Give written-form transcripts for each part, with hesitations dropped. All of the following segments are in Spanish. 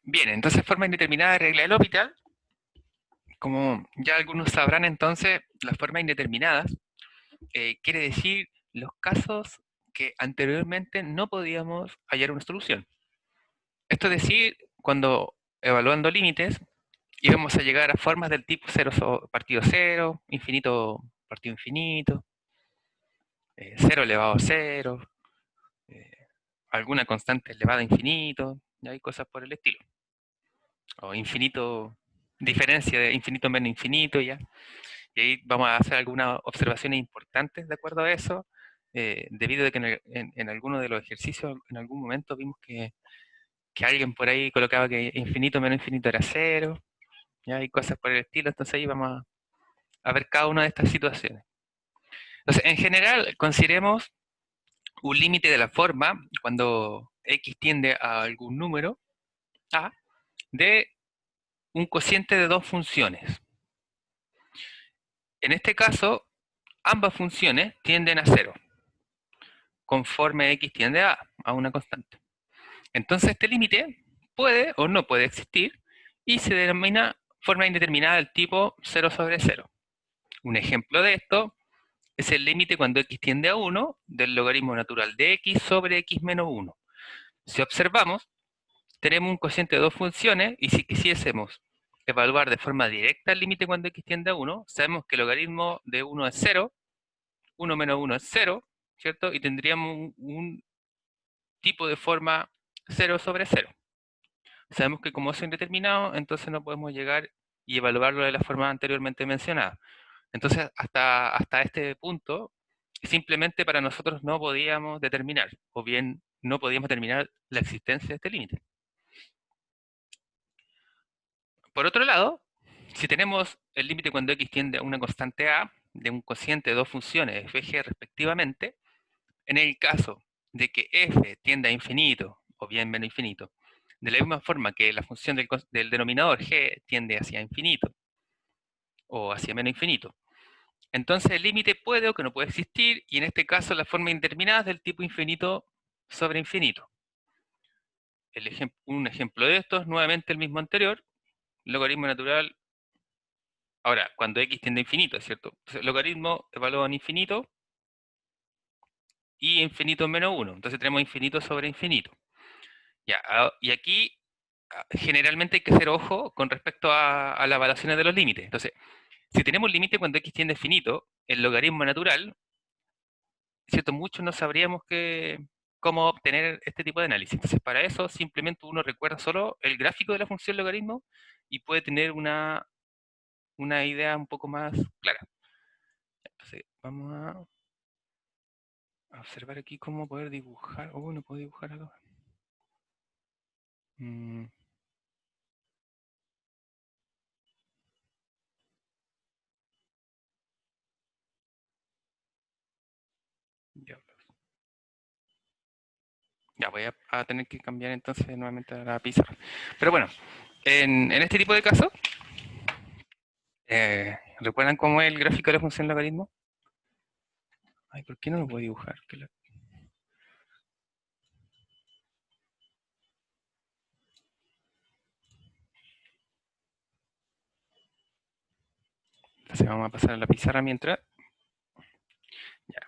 Bien, entonces forma indeterminada de regla de L'Hopital. Como ya algunos sabrán entonces, las formas indeterminadas quiere decir los casos que anteriormente no podíamos hallar una solución. Esto es decir, cuando evaluando límites íbamos a llegar a formas del tipo partido cero, infinito partido infinito, cero elevado a cero, eh, alguna constante elevada a infinito, y hay cosas por el estilo. O infinito, diferencia de infinito menos infinito, ya. Y ahí vamos a hacer algunas observaciones importantes de acuerdo a eso, debido a que en alguno de los ejercicios en algún momento vimos que alguien por ahí colocaba que infinito menos infinito era cero, ya hay cosas por el estilo, entonces ahí vamos a ver cada una de estas situaciones. Entonces, en general, consideremos un límite de la forma cuando x tiende a algún número a de un cociente de dos funciones. En este caso, ambas funciones tienden a cero, conforme x tiende a una constante. Entonces este límite puede o no puede existir y se denomina forma indeterminada del tipo 0 sobre 0. Un ejemplo de esto es el límite cuando x tiende a 1 del logaritmo natural de x sobre x menos 1. Si observamos, tenemos un cociente de dos funciones y si quisiésemos evaluar de forma directa el límite cuando x tiende a 1, sabemos que el logaritmo de 1 es 0, 1 menos 1 es 0, ¿cierto? Y tendríamos un tipo de forma 0 sobre 0. Sabemos que como es indeterminado, entonces no podemos llegar y evaluarlo de la forma anteriormente mencionada. Entonces, hasta este punto, simplemente para nosotros no podíamos determinar, o bien no podíamos determinar la existencia de este límite. Por otro lado, si tenemos el límite cuando x tiende a una constante a de un cociente de dos funciones f y g respectivamente, en el caso de que f tienda a infinito o bien menos infinito, de la misma forma que la función del denominador g tiende hacia infinito o hacia menos infinito, entonces el límite puede o que no puede existir, y en este caso la forma indeterminada es del tipo infinito sobre infinito. Un ejemplo de esto es nuevamente el mismo anterior, logaritmo natural. Ahora, cuando x tiende a infinito, ¿cierto? Entonces, el logaritmo evalúa en infinito y infinito menos 1. Entonces tenemos infinito sobre infinito. Ya, y aquí generalmente hay que hacer ojo con respecto a las evaluaciones de los límites. Entonces, si tenemos un límite cuando x tiende a infinito, el logaritmo natural, ¿cierto? Muchos no sabríamos cómo obtener este tipo de análisis. Entonces, para eso simplemente uno recuerda solo el gráfico de la función logaritmo y puede tener una idea un poco más clara. Entonces, vamos a observar aquí cómo poder dibujar. Oh, no puedo dibujar acá. Mm, diablos. Ya voy a tener que cambiar entonces nuevamente a la pizarra. Pero bueno, en este tipo de casos, ¿recuerdan cómo es el gráfico de la función logaritmo? Ay, ¿por qué no lo puedo dibujar? Entonces vamos a pasar a la pizarra mientras. Ya,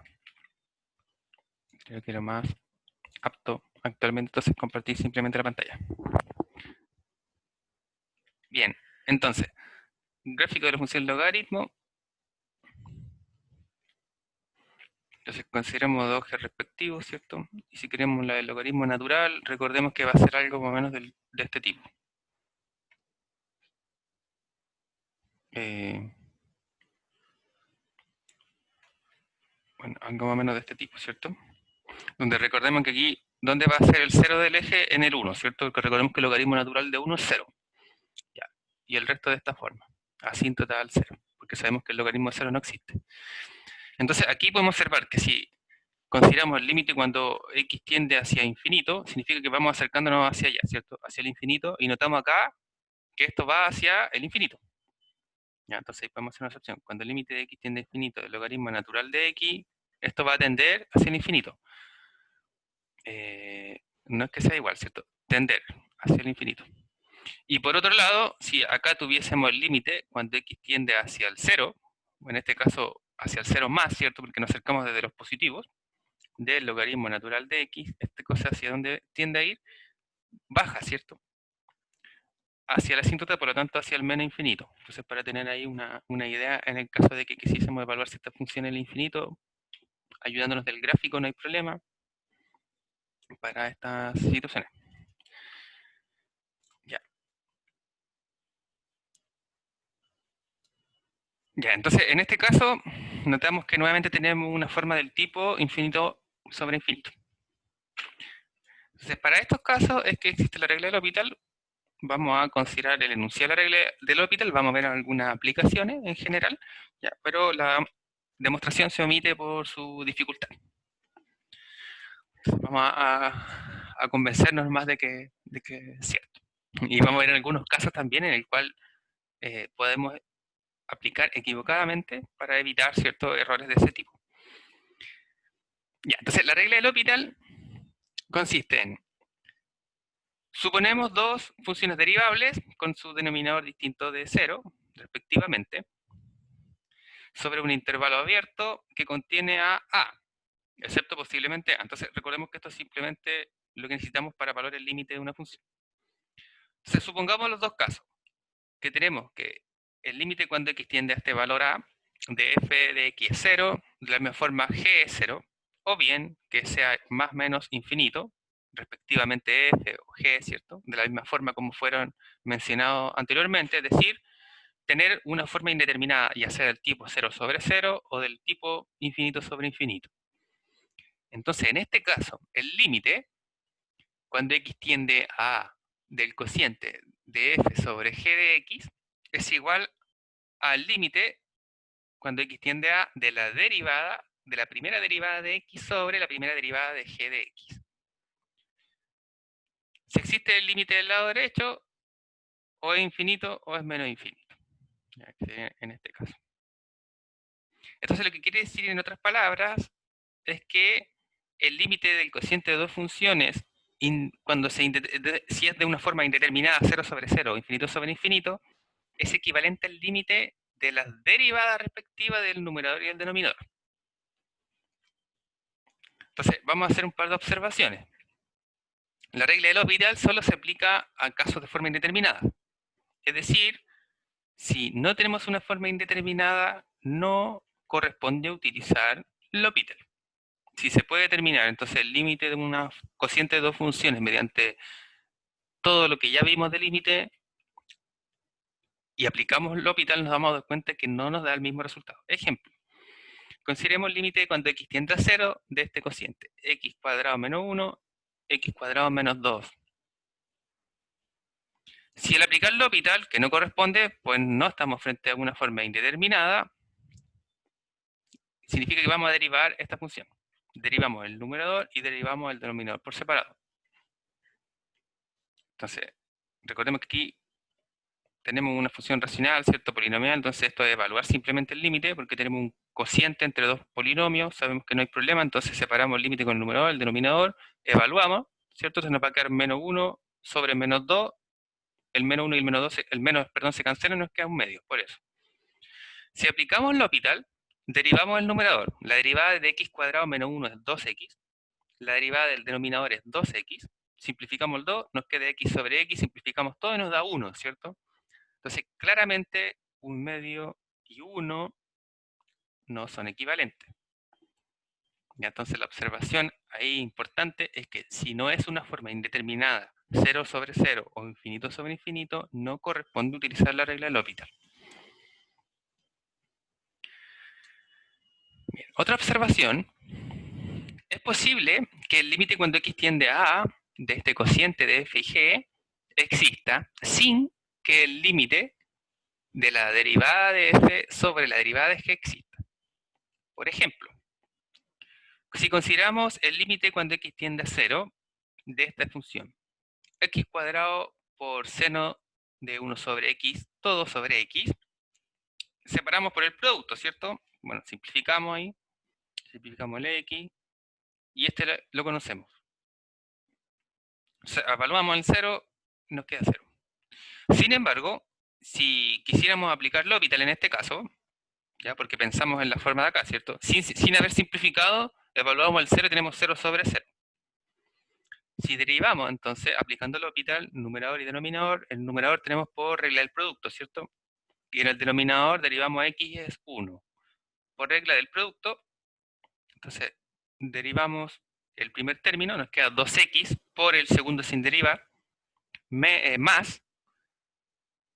creo que lo más apto actualmente entonces es compartir simplemente la pantalla. Bien, entonces, gráfico de la función logaritmo. Entonces consideramos dos ejes respectivos, ¿cierto? Y si queremos la del logaritmo natural, recordemos que va a ser algo más o menos de este tipo. Eh, bueno, algo más o menos de este tipo, ¿cierto? Donde recordemos que aquí, ¿dónde va a ser el cero del eje? En el 1, ¿cierto? Porque recordemos que el logaritmo natural de 1 es 0. Ya. Y el resto de esta forma, asíntota al 0, porque sabemos que el logaritmo de 0 no existe. Entonces aquí podemos observar que si consideramos el límite cuando x tiende hacia infinito, significa que vamos acercándonos hacia allá, ¿cierto? Hacia el infinito, y notamos acá que esto va hacia el infinito. Ya, entonces ahí podemos hacer una excepción. Cuando el límite de x tiende a infinito del logaritmo natural de x, esto va a tender hacia el infinito. No es que sea igual, ¿cierto? Tender hacia el infinito. Y por otro lado, si acá tuviésemos el límite cuando x tiende hacia el 0, en este caso hacia el 0 más, ¿cierto? Porque nos acercamos desde los positivos, del logaritmo natural de x, esta cosa hacia donde tiende a ir, baja, ¿cierto? Hacia la asíntota, por lo tanto hacia el menos infinito. Entonces, para tener ahí una idea, en el caso de que quisiésemos evaluar si esta función es el infinito, ayudándonos del gráfico, no hay problema para estas situaciones. Ya. Ya, entonces en este caso notamos que nuevamente tenemos una forma del tipo infinito sobre infinito. Entonces para estos casos es que existe la regla del L'Hopital. Vamos a considerar el enunciado de la regla del L'Hopital, vamos a ver algunas aplicaciones en general, ya, pero la demostración se omite por su dificultad. Entonces vamos a convencernos más de que es cierto. Y vamos a ver algunos casos también en el cual podemos aplicar equivocadamente para evitar ciertos errores de ese tipo. Ya, entonces la regla del L'Hopital consiste en, suponemos dos funciones derivables con su denominador distinto de 0, respectivamente, sobre un intervalo abierto que contiene a A, excepto posiblemente A. Entonces recordemos que esto es simplemente lo que necesitamos para evaluar el límite de una función. Entonces supongamos los dos casos, que tenemos que el límite cuando x tiende a este valor A, de f de x es 0, de la misma forma g es 0, o bien que sea más o menos infinito, respectivamente f o g, ¿cierto? De la misma forma como fueron mencionados anteriormente, es decir, tener una forma indeterminada, ya sea del tipo 0 sobre 0 o del tipo infinito sobre infinito. Entonces, en este caso, el límite, cuando x tiende a A del cociente de f sobre g de x, es igual al límite cuando x tiende a de la derivada, de la primera derivada de x sobre la primera derivada de g de x. Si existe el límite del lado derecho, o es infinito o es menos infinito, en este caso. Entonces lo que quiere decir en otras palabras es que el límite del cociente de dos funciones, cuando si es de una forma indeterminada, 0 sobre 0 o infinito sobre infinito, es equivalente al límite de las derivadas respectivas del numerador y el denominador. Entonces, vamos a hacer un par de observaciones. La regla del L'Hopital solo se aplica a casos de forma indeterminada. Es decir, si no tenemos una forma indeterminada, no corresponde utilizar L'Hopital. Si se puede determinar entonces el límite de una cociente de dos funciones mediante todo lo que ya vimos de límite y aplicamos L'Hopital, nos damos cuenta que no nos da el mismo resultado. Ejemplo, consideremos el límite cuando x tiende a 0 de este cociente, x cuadrado menos 1, x cuadrado menos 2. Si al aplicar L'Hopital, que no corresponde, pues no estamos frente a una forma indeterminada, significa que vamos a derivar esta función. Derivamos el numerador y derivamos el denominador por separado. Entonces, recordemos que aquí tenemos una función racional, ¿cierto? Polinomial, entonces esto es evaluar simplemente el límite, porque tenemos un cociente entre dos polinomios, sabemos que no hay problema, entonces separamos el límite con el numerador, el denominador, evaluamos, ¿cierto? Entonces nos va a quedar menos 1 sobre menos 2, el menos 1 y el menos 2, el menos, perdón, se cancelan y nos queda un medio, por eso. Si aplicamos L'Hopital, derivamos el numerador. La derivada de x cuadrado menos 1 es 2x, la derivada del denominador es 2x, simplificamos el 2, nos queda x sobre x, simplificamos todo y nos da 1, ¿cierto? Entonces, claramente, un medio y 1 no son equivalentes. Y entonces, la observación ahí importante es que si no es una forma indeterminada, 0 sobre 0 o infinito sobre infinito, no corresponde utilizar la regla de L'Hopital. Bien, otra observación, es posible que el límite cuando x tiende a de este cociente de f y g exista sin que el límite de la derivada de f sobre la derivada de g exista. Por ejemplo, si consideramos el límite cuando x tiende a 0 de esta función, x cuadrado por seno de 1 sobre x, todo sobre x, separamos por el producto, ¿cierto? Bueno, simplificamos ahí, simplificamos el x, y este lo conocemos. O sea, evaluamos el 0, nos queda 0. Sin embargo, si quisiéramos aplicar L'Hopital en este caso, ya porque pensamos en la forma de acá, ¿cierto? Sin haber simplificado, evaluamos el 0 y tenemos 0 sobre 0. Si derivamos, entonces, aplicando L'Hopital, numerador y denominador, el numerador tenemos por regla del producto, ¿cierto? Y en el denominador derivamos x es 1. Por regla del producto, entonces, derivamos el primer término, nos queda 2x por el segundo sin derivar, más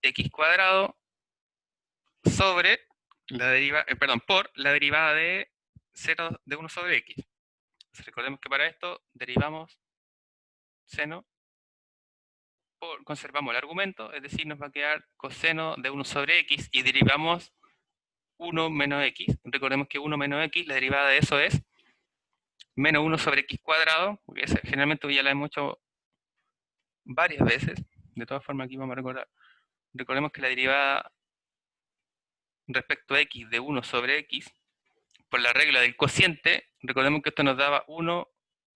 x cuadrado sobre por la derivada de 0 de 1 sobre x. Entonces, recordemos que para esto derivamos seno, conservamos el argumento, es decir, nos va a quedar coseno de 1 sobre x y derivamos 1 menos x. Recordemos que 1 menos x, la derivada de eso es menos 1 sobre x cuadrado, porque generalmente ya la hemos hecho varias veces. De todas formas, aquí vamos a recordar. Recordemos que la derivada respecto a x de 1 sobre x, por la regla del cociente, recordemos que esto nos daba 1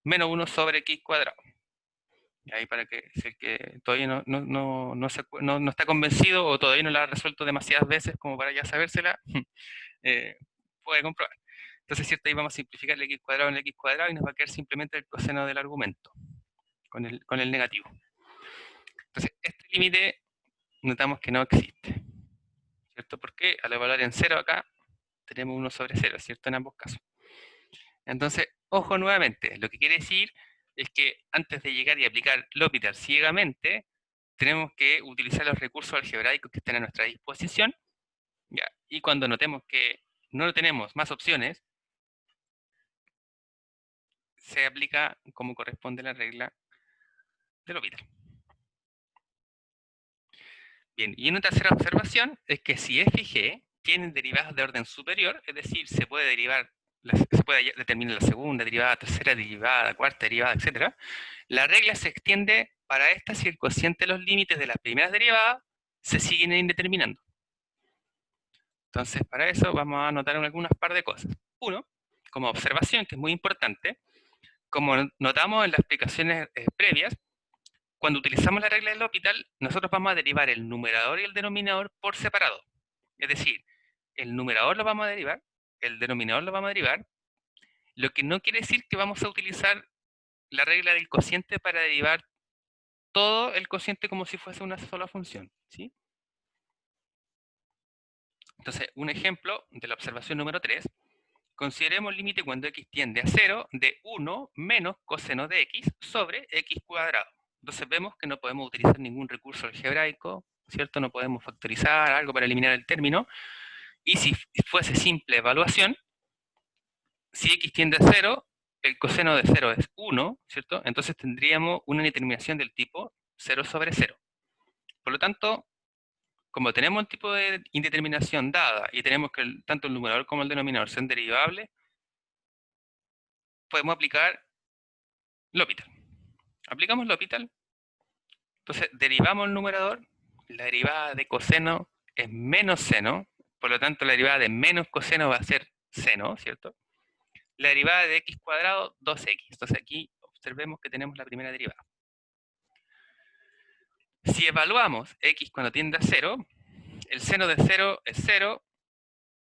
menos 1 sobre x cuadrado. Y ahí para que si el que todavía no está convencido o todavía no la ha resuelto demasiadas veces como para ya sabérsela, puede comprobar. Entonces, ¿cierto? Ahí vamos a simplificar el x cuadrado en el x cuadrado y nos va a quedar simplemente el coseno del argumento con el negativo. Entonces, este límite notamos que no existe, ¿cierto? Porque al evaluar en 0 acá, tenemos 1 sobre 0, ¿cierto? En ambos casos. Entonces, ojo nuevamente, lo que quiere decir es que antes de llegar y aplicar L'Hopital ciegamente, tenemos que utilizar los recursos algebraicos que están a nuestra disposición, ¿ya? Y cuando notemos que no tenemos más opciones, se aplica como corresponde la regla de L'Hopital. Bien, y una tercera observación es que si f y g tienen derivadas de orden superior, es decir, se puede determinar la segunda derivada, tercera derivada, cuarta derivada, etc., la regla se extiende para esta si el cociente de los límites de las primeras derivadas se siguen indeterminando. Entonces, para eso vamos a anotar algunas par de cosas. Uno, como observación, que es muy importante, como notamos en las explicaciones previas, cuando utilizamos la regla del L'Hopital, nosotros vamos a derivar el numerador y el denominador por separado. Es decir, el numerador lo vamos a derivar, el denominador lo vamos a derivar, lo que no quiere decir que vamos a utilizar la regla del cociente para derivar todo el cociente como si fuese una sola función, ¿sí? Entonces, un ejemplo de la observación número 3, consideremos el límite cuando x tiende a 0 de 1 menos coseno de x sobre x cuadrado. Entonces vemos que no podemos utilizar ningún recurso algebraico, ¿cierto? No podemos factorizar algo para eliminar el término. Y si fuese simple evaluación, si x tiende a 0, el coseno de 0 es 1, ¿cierto? Entonces tendríamos una indeterminación del tipo 0 sobre 0. Por lo tanto, como tenemos un tipo de indeterminación dada y tenemos que tanto el numerador como el denominador son derivables, podemos aplicar L'Hopital. Aplicamos L'Hopital, entonces derivamos el numerador, la derivada de coseno es menos seno, por lo tanto la derivada de menos coseno va a ser seno, ¿cierto? La derivada de x cuadrado, 2x. Entonces aquí observemos que tenemos la primera derivada. Si evaluamos x cuando tiende a 0, el seno de 0 es 0,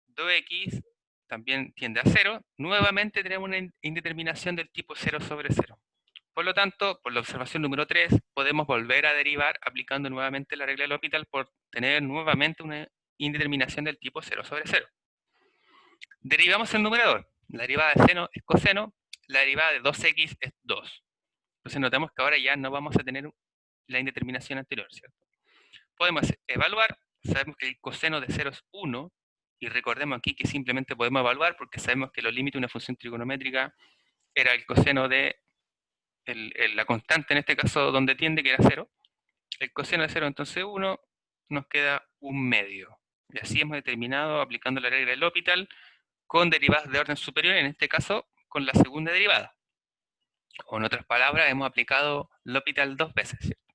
2x también tiende a 0, nuevamente tenemos una indeterminación del tipo 0 sobre 0. Por lo tanto, por la observación número 3, podemos volver a derivar aplicando nuevamente la regla del L'Hopital por tener nuevamente una indeterminación del tipo 0 sobre 0. Derivamos el numerador. La derivada de seno es coseno, la derivada de 2x es 2. Entonces notamos que ahora ya no vamos a tener la indeterminación anterior, ¿cierto? Podemos evaluar, sabemos que el coseno de 0 es 1, y recordemos aquí que simplemente podemos evaluar porque sabemos que los límites de una función trigonométrica era el coseno de la constante, en este caso donde tiende, que era 0. El coseno de 0, entonces 1, nos queda 1/2. Y así hemos determinado, aplicando la regla del L'Hopital, con derivadas de orden superior, en este caso con la segunda derivada. O en otras palabras, hemos aplicado L'Hopital 2 veces, ¿cierto?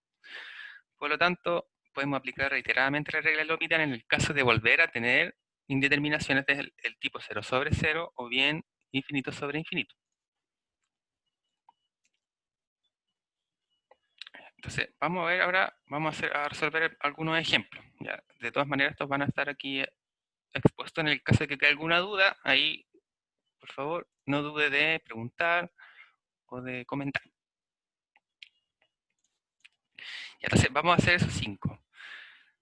Por lo tanto, podemos aplicar reiteradamente la regla del L'Hopital en el caso de volver a tener indeterminaciones del tipo 0 sobre 0 o bien infinito sobre infinito. Entonces, vamos a ver ahora, a resolver algunos ejemplos. ¿Ya? De todas maneras, estos van a estar aquí expuestos en el caso de que quede alguna duda. Ahí, por favor, no dude de preguntar o de comentar. Ya, entonces, vamos a hacer esos 5.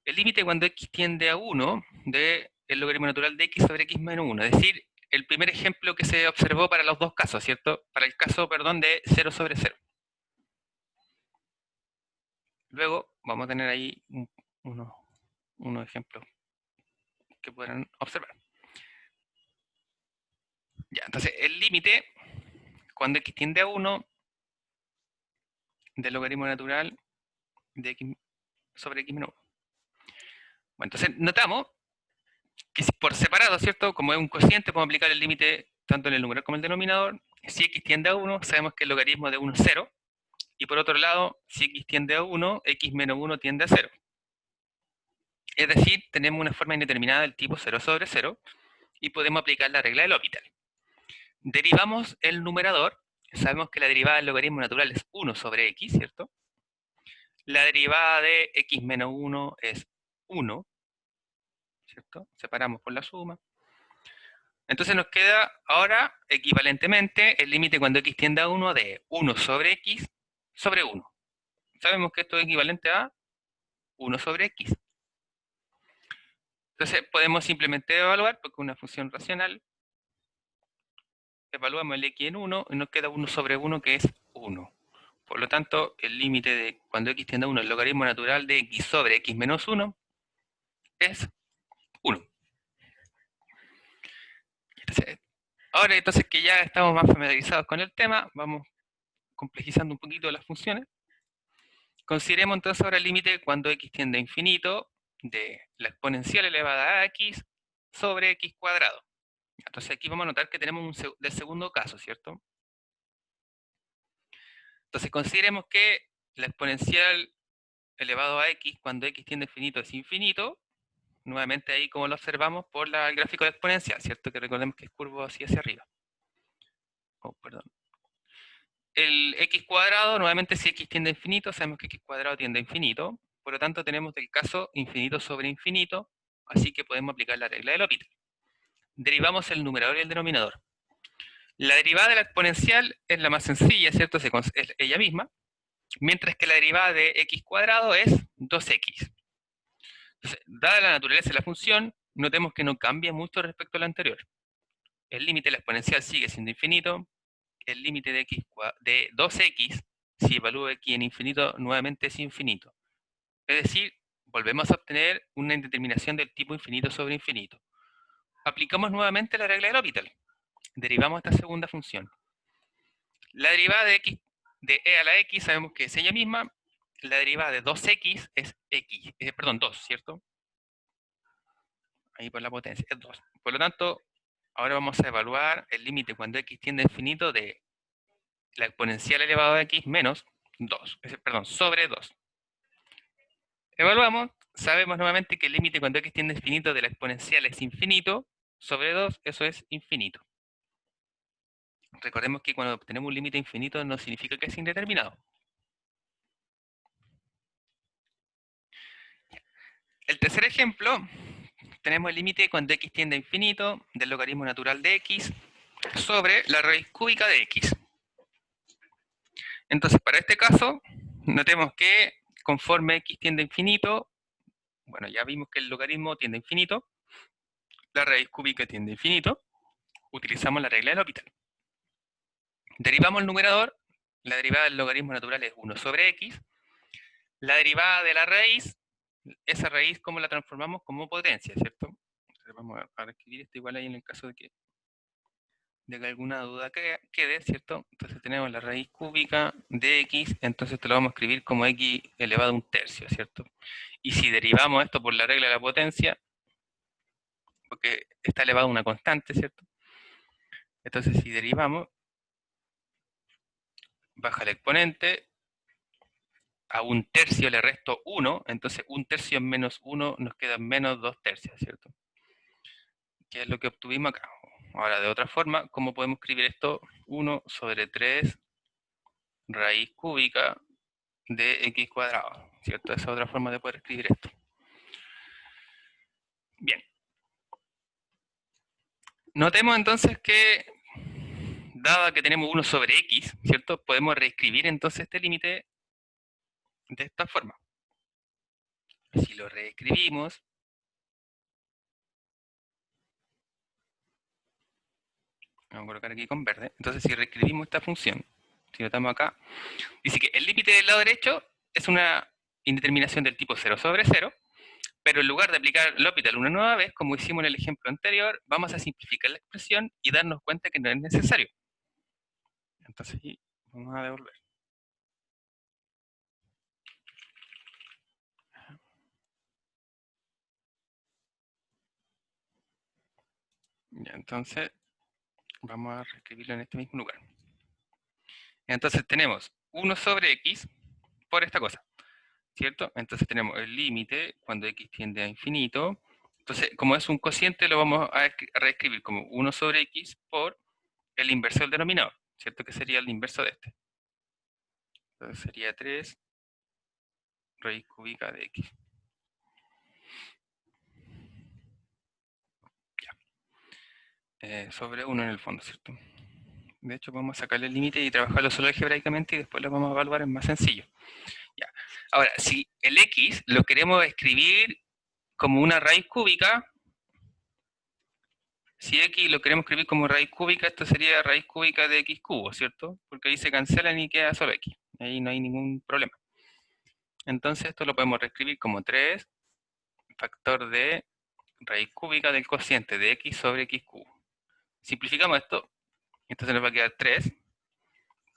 El límite cuando x tiende a 1 del logaritmo natural de x sobre x menos 1. Es decir, el primer ejemplo que se observó para los dos casos, ¿cierto? Para el caso, perdón, de 0 sobre 0. Luego vamos a tener ahí unos ejemplos que podrán observar. Ya, entonces el límite cuando x tiende a 1 del logaritmo natural de x sobre x menos 1. Bueno, entonces notamos que si por separado, ¿cierto? Como es un cociente, podemos aplicar el límite tanto en el numerador como en el denominador. Si x tiende a 1, sabemos que el logaritmo de 1 es 0. Y por otro lado, si x tiende a 1, x menos 1 tiende a 0. Es decir, tenemos una forma indeterminada del tipo 0 sobre 0 y podemos aplicar la regla del L'Hopital. Derivamos el numerador, sabemos que la derivada del logaritmo natural es 1 sobre x, ¿cierto? La derivada de x menos 1 es 1, ¿cierto? Separamos por la suma. Entonces nos queda ahora, equivalentemente, el límite cuando x tiende a 1 de 1 sobre x sobre 1. Sabemos que esto es equivalente a 1 sobre x. Entonces podemos simplemente evaluar, porque es una función racional, evaluamos el x en 1 y nos queda 1 sobre 1 que es 1. Por lo tanto, el límite de cuando x tiende a 1, el logaritmo natural de x sobre x menos 1 es 1. Ahora entonces que ya estamos más familiarizados con el tema, vamos complejizando un poquito las funciones. Consideremos entonces ahora el límite cuando x tiende a infinito de la exponencial elevada a x sobre x cuadrado. Entonces aquí vamos a notar que tenemos del segundo caso, ¿cierto? Entonces consideremos que la exponencial elevado a x cuando x tiende a infinito es infinito. Nuevamente ahí como lo observamos por el gráfico de exponencial, ¿cierto? Que recordemos que es curvo así hacia arriba. Oh, perdón. El x cuadrado, nuevamente si x tiende a infinito, sabemos que x cuadrado tiende a infinito. Por lo tanto tenemos el caso infinito sobre infinito, así que podemos aplicar la regla de L'Hopital. Derivamos el numerador y el denominador. La derivada de la exponencial es la más sencilla, ¿cierto? Es ella misma, mientras que la derivada de x cuadrado es 2x. Entonces, dada la naturaleza de la función, notemos que no cambia mucho respecto a la anterior. El límite de la exponencial sigue siendo infinito, el límite de 2x, si evalúo x en infinito, nuevamente es infinito. Es decir, volvemos a obtener una indeterminación del tipo infinito sobre infinito. Aplicamos nuevamente la regla de L'Hopital. Derivamos esta segunda función. La derivada de x de e a la x sabemos que es ella misma. La derivada de 2x es x, perdón, 2, ¿cierto? Ahí por la potencia, es 2. Por lo tanto, ahora vamos a evaluar el límite cuando x tiende a infinito de la exponencial elevado a x menos 2, perdón, sobre 2. Evaluamos, sabemos nuevamente que el límite cuando x tiende a infinito de la exponencial es infinito, sobre 2, eso es infinito. Recordemos que cuando obtenemos un límite infinito no significa que es indeterminado. El tercer ejemplo, tenemos el límite cuando x tiende a infinito del logaritmo natural de x sobre la raíz cúbica de x. Entonces, para este caso, notemos que conforme x tiende a infinito, bueno, ya vimos que el logaritmo tiende a infinito, la raíz cúbica tiende a infinito, utilizamos la regla del L'Hopital. Derivamos el numerador, la derivada del logaritmo natural es 1 sobre x, la derivada de la raíz, esa raíz, ¿cómo la transformamos? Como potencia, ¿cierto? Entonces vamos a escribir esto igual ahí en el caso de que alguna duda quede, ¿cierto? Entonces tenemos la raíz cúbica de x, entonces esto lo vamos a escribir como x elevado a un tercio, ¿cierto? Y si derivamos esto por la regla de la potencia, porque está elevado a una constante, ¿cierto? Entonces si derivamos, baja el exponente, a un tercio le resto 1, entonces un tercio en menos 1 nos queda menos 2 tercios, ¿cierto? Que es lo que obtuvimos acá. Ahora, de otra forma, ¿cómo podemos escribir esto? 1 sobre 3 raíz cúbica de x cuadrado, ¿cierto? Esa es otra forma de poder escribir esto. Bien. Notemos entonces que, dado que tenemos 1 sobre x, ¿cierto? Podemos reescribir entonces este límite de esta forma. Si lo reescribimos, vamos a colocar aquí con verde. Entonces, si reescribimos esta función, si notamos acá, dice que el límite del lado derecho es una indeterminación del tipo 0 sobre 0, pero en lugar de aplicar L'Hopital una nueva vez, como hicimos en el ejemplo anterior, vamos a simplificar la expresión y darnos cuenta que no es necesario. Entonces, vamos a devolver. Ya, entonces, vamos a reescribirlo en este mismo lugar. Entonces tenemos 1 sobre x por esta cosa, ¿cierto? Entonces tenemos el límite cuando x tiende a infinito. Entonces, como es un cociente, lo vamos a reescribir como 1 sobre x por el inverso del denominador, ¿cierto? Que sería el inverso de este. Entonces sería 3 raíz cúbica de x. Sobre 1 en el fondo, ¿cierto? De hecho, vamos a sacarle el límite y trabajarlo solo algebraicamente y después lo vamos a evaluar, es más sencillo. Ya. Ahora, si el x lo queremos escribir como una raíz cúbica, si x lo queremos escribir como raíz cúbica, esto sería raíz cúbica de x cubo, ¿cierto? Porque ahí se cancelan y queda solo x. Ahí no hay ningún problema. Entonces esto lo podemos reescribir como 3 factor de raíz cúbica del cociente de x sobre x cubo. Simplificamos esto, entonces nos va a quedar 3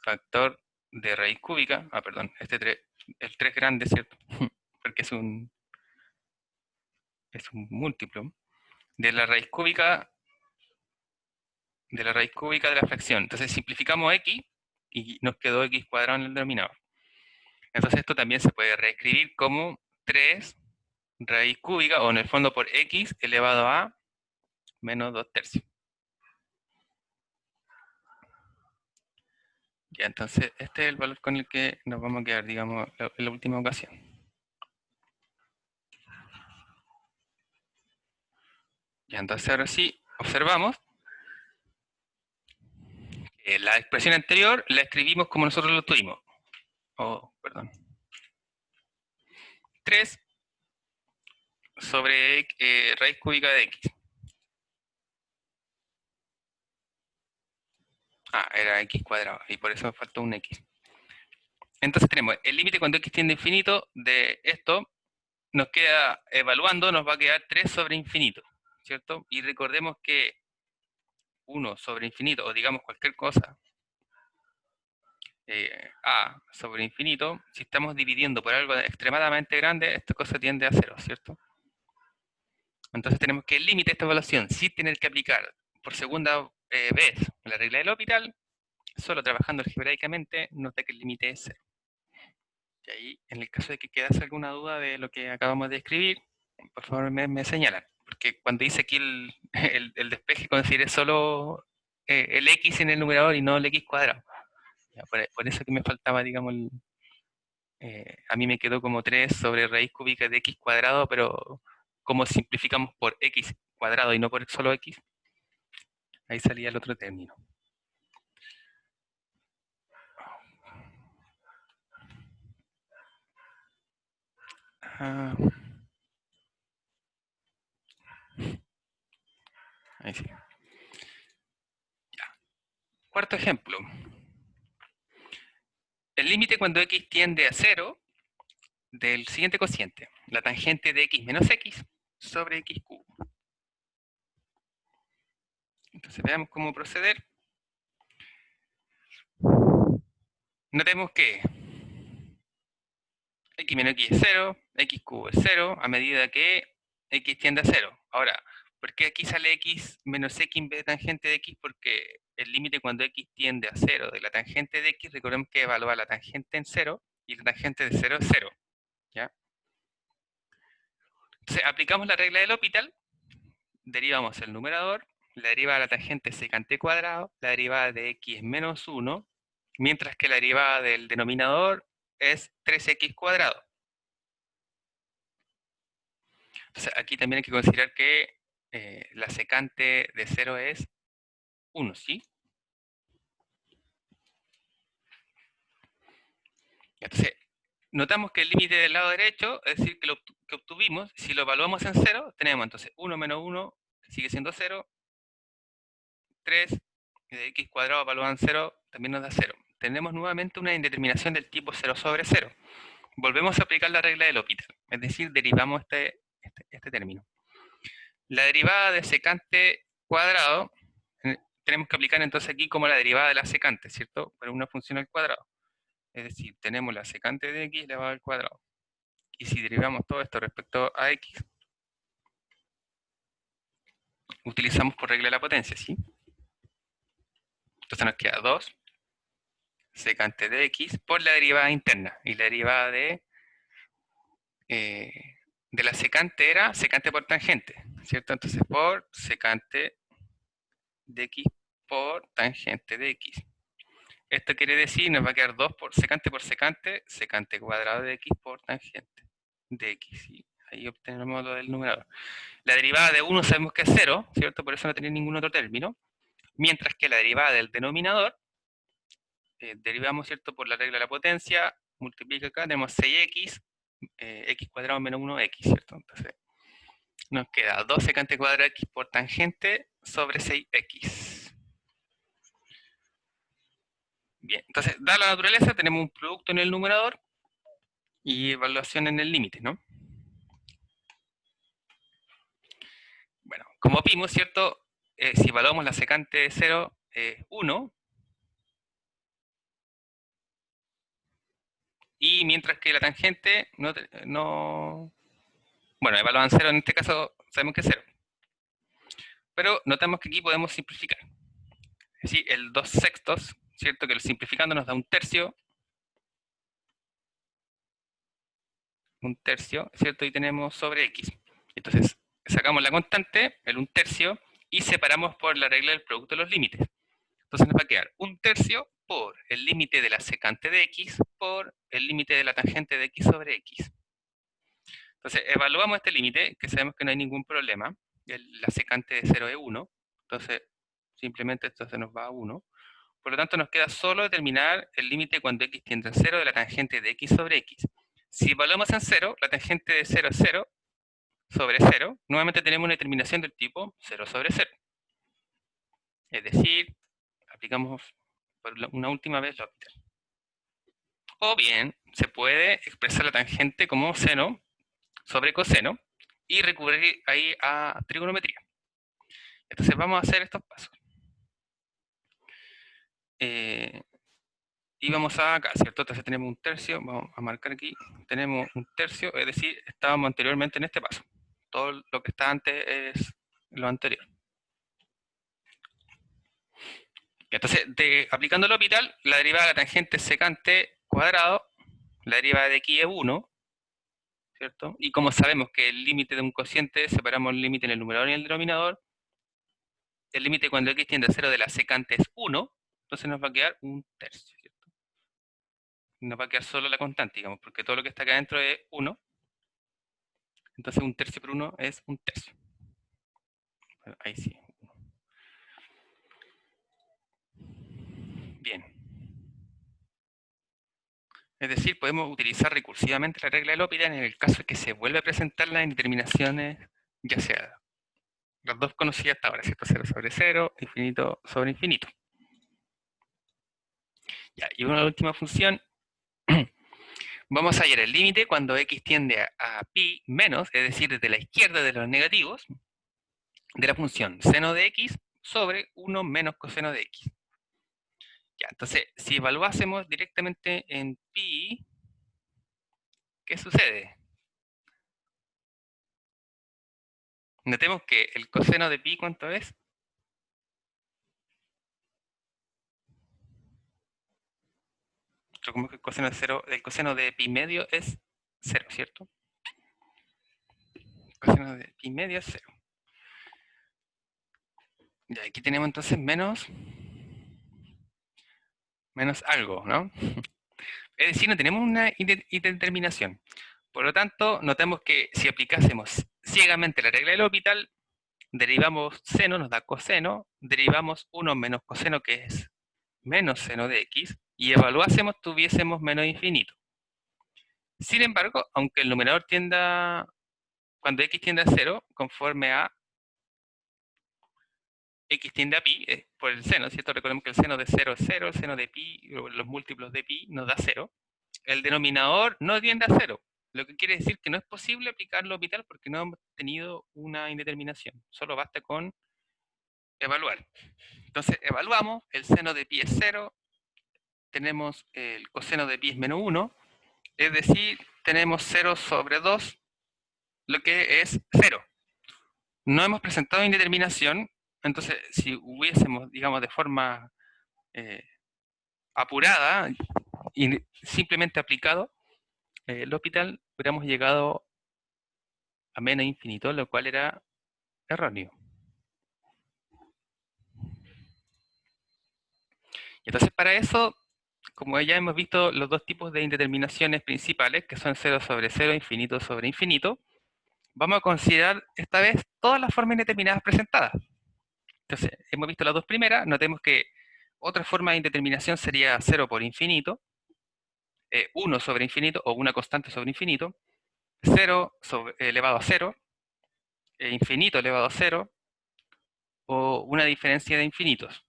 factor de raíz cúbica, perdón, este 3, el 3 grande, ¿cierto? Porque es un múltiplo, de la raíz cúbica de la fracción. Entonces simplificamos x y nos quedó x cuadrado en el denominador. Entonces esto también se puede reescribir como 3 raíz cúbica, o en el fondo por x elevado a menos 2 tercios. Ya, entonces este es el valor con el que nos vamos a quedar, digamos, en la última ocasión. Ya, entonces ahora sí, observamos que la expresión anterior la escribimos como nosotros lo tuvimos. Perdón. 3 sobre raíz cúbica de x. Era x cuadrado, y por eso faltó un x. Entonces tenemos el límite cuando x tiende a infinito de esto, nos queda evaluando, nos va a quedar 3 sobre infinito, ¿cierto? Y recordemos que 1 sobre infinito, o digamos cualquier cosa, a sobre infinito, si estamos dividiendo por algo extremadamente grande, esta cosa tiende a 0, ¿cierto? Entonces tenemos que el límite de esta evaluación, sin tener que aplicar por segunda vez la regla del L'Hopital, solo trabajando algebraicamente, nos da que el límite es 0. Y ahí, en el caso de que quedase alguna duda de lo que acabamos de escribir, por favor me señalan. Porque cuando dice aquí el despeje, considere solo el x en el numerador y no el x cuadrado. Ya, por eso que me faltaba, digamos, a mí me quedó como 3 sobre raíz cúbica de x cuadrado, pero como simplificamos por x cuadrado y no por solo x, ahí salía el otro término. Ahí sí. Ya. Cuarto ejemplo. El límite cuando x tiende a 0 del siguiente cociente, la tangente de x menos x sobre x cubo. Entonces veamos cómo proceder. Notemos que x menos x es 0, x cubo es 0, a medida que x tiende a 0. Ahora, ¿por qué aquí sale x menos x en vez de tangente de x? Porque el límite cuando x tiende a 0 de la tangente de x, recordemos que evalúa la tangente en 0, y la tangente de 0 es 0. ¿Ya? Entonces aplicamos la regla del L'Hopital, derivamos el numerador, la derivada de la tangente es secante cuadrado, la derivada de x es menos 1, mientras que la derivada del denominador es 3x cuadrado. Entonces aquí también hay que considerar que la secante de 0 es 1, ¿sí? Entonces, notamos que el límite del lado derecho, es decir, que obtuvimos, si lo evaluamos en 0, tenemos entonces 1 menos 1, que sigue siendo 0, 3, de x cuadrado evaluado en 0, también nos da 0. Tenemos nuevamente una indeterminación del tipo 0 sobre 0. Volvemos a aplicar la regla del L'Hopital, es decir, derivamos este término. La derivada de secante cuadrado, tenemos que aplicar entonces aquí como la derivada de la secante, ¿cierto? Por una función al cuadrado. Es decir, tenemos la secante de x elevado al cuadrado. Y si derivamos todo esto respecto a x, utilizamos por regla de la potencia, ¿sí? Entonces nos queda 2 secante de x por la derivada interna. Y la derivada de la secante era secante por tangente, ¿cierto? Entonces por secante de x por tangente de x. Esto quiere decir, nos va a quedar 2 por secante, secante cuadrado de x por tangente de x. Y ahí obtenemos lo del numerador. La derivada de 1 sabemos que es 0, ¿cierto? Por eso no tiene ningún otro término. Mientras que la derivada del denominador, derivamos, ¿cierto? Por la regla de la potencia, multiplica acá, tenemos 6x, x cuadrado menos 1x, ¿cierto? Entonces, nos queda 2 secante cuadrado de x por tangente sobre 6x. Bien, entonces, dada la naturaleza, tenemos un producto en el numerador y evaluación en el límite, ¿no? Bueno, como vimos, ¿cierto? Si evaluamos la secante de 0, 1, y mientras que la tangente bueno, evaluaban 0 en este caso, sabemos que es 0. Pero notamos que aquí podemos simplificar. Es decir, el 2 sextos, ¿cierto? Que simplificando nos da un tercio, ¿cierto? Y tenemos sobre x. Entonces, sacamos la constante, el 1/3, y separamos por la regla del producto de los límites. Entonces nos va a quedar 1/3 por el límite de la secante de x por el límite de la tangente de x sobre x. Entonces, evaluamos este límite, que sabemos que no hay ningún problema. La secante de 0 es 1. Entonces, simplemente esto se nos va a 1. Por lo tanto, nos queda solo determinar el límite cuando x tiende a 0 de la tangente de x sobre x. Si evaluamos en 0, la tangente de 0 es 0 sobre 0. Nuevamente tenemos una determinación del tipo 0 sobre 0. Es decir, aplicamos por una última vez L'Hopital. O bien, se puede expresar la tangente como seno sobre coseno y recurrir ahí a trigonometría. Entonces vamos a hacer estos pasos. Y vamos a acá, ¿cierto? Entonces tenemos 1/3, vamos a marcar aquí, tenemos 1/3, es decir, estábamos anteriormente en este paso. Todo lo que está antes es lo anterior. Entonces, aplicando el L'Hopital, la derivada de la tangente secante cuadrado, la derivada de aquí es 1, ¿cierto? Y como sabemos que el límite de un cociente, separamos el límite en el numerador y en el denominador, el límite cuando x tiende a 0 de la secante es 1, entonces nos va a quedar 1/3, ¿cierto? Nos va a quedar solo la constante, digamos, porque todo lo que está acá adentro es 1, entonces 1/3 por 1 es 1/3. Bueno, ahí sí. Bien. Es decir, podemos utilizar recursivamente la regla de L'Hopital en el caso de que se vuelva a presentar las indeterminaciones, ya sea las dos conocidas hasta ahora, ¿cierto? 0 sobre 0, infinito sobre infinito. Ya, y una última función, vamos a hallar el límite cuando x tiende a pi menos, es decir, desde la izquierda de los negativos, de la función seno de x sobre 1 menos coseno de x. Ya, entonces, si evaluásemos directamente en pi, ¿qué sucede? Notemos que el coseno de pi, ¿cuánto es? Como que el coseno de 0, el coseno de pi medio es 0, ¿cierto? El coseno de pi medio es 0. Ya, aquí tenemos entonces menos algo, ¿no? Es decir, no tenemos una indeterminación. Por lo tanto, notemos que si aplicásemos ciegamente la regla del L'Hopital, derivamos seno, nos da coseno, derivamos 1 menos coseno, que es menos seno de x, y evaluásemos, tuviésemos menos infinito. Sin embargo, aunque el numerador tienda, cuando x tiende a 0, conforme a x tiende a pi, por el seno, ¿cierto? Recordemos que el seno de 0 es 0, el seno de pi, los múltiplos de pi nos da 0. El denominador no tiende a 0, lo que quiere decir que no es posible aplicar el L'Hopital porque no hemos tenido una indeterminación. Solo basta con evaluar. Entonces, evaluamos, el seno de pi es 0, tenemos el coseno de pi es menos 1, es decir, tenemos 0 sobre 2, lo que es 0. No hemos presentado indeterminación, entonces si hubiésemos, digamos, de forma apurada y simplemente aplicado el L'Hopital, hubiéramos llegado a menos infinito, lo cual era erróneo. Entonces, para eso, como ya hemos visto los dos tipos de indeterminaciones principales, que son 0 sobre 0, infinito sobre infinito, vamos a considerar esta vez todas las formas indeterminadas presentadas. Entonces, hemos visto las dos primeras, notemos que otra forma de indeterminación sería 0 por infinito, 1 sobre infinito o una constante sobre infinito, 0 elevado a 0, infinito elevado a 0, o una diferencia de infinitos.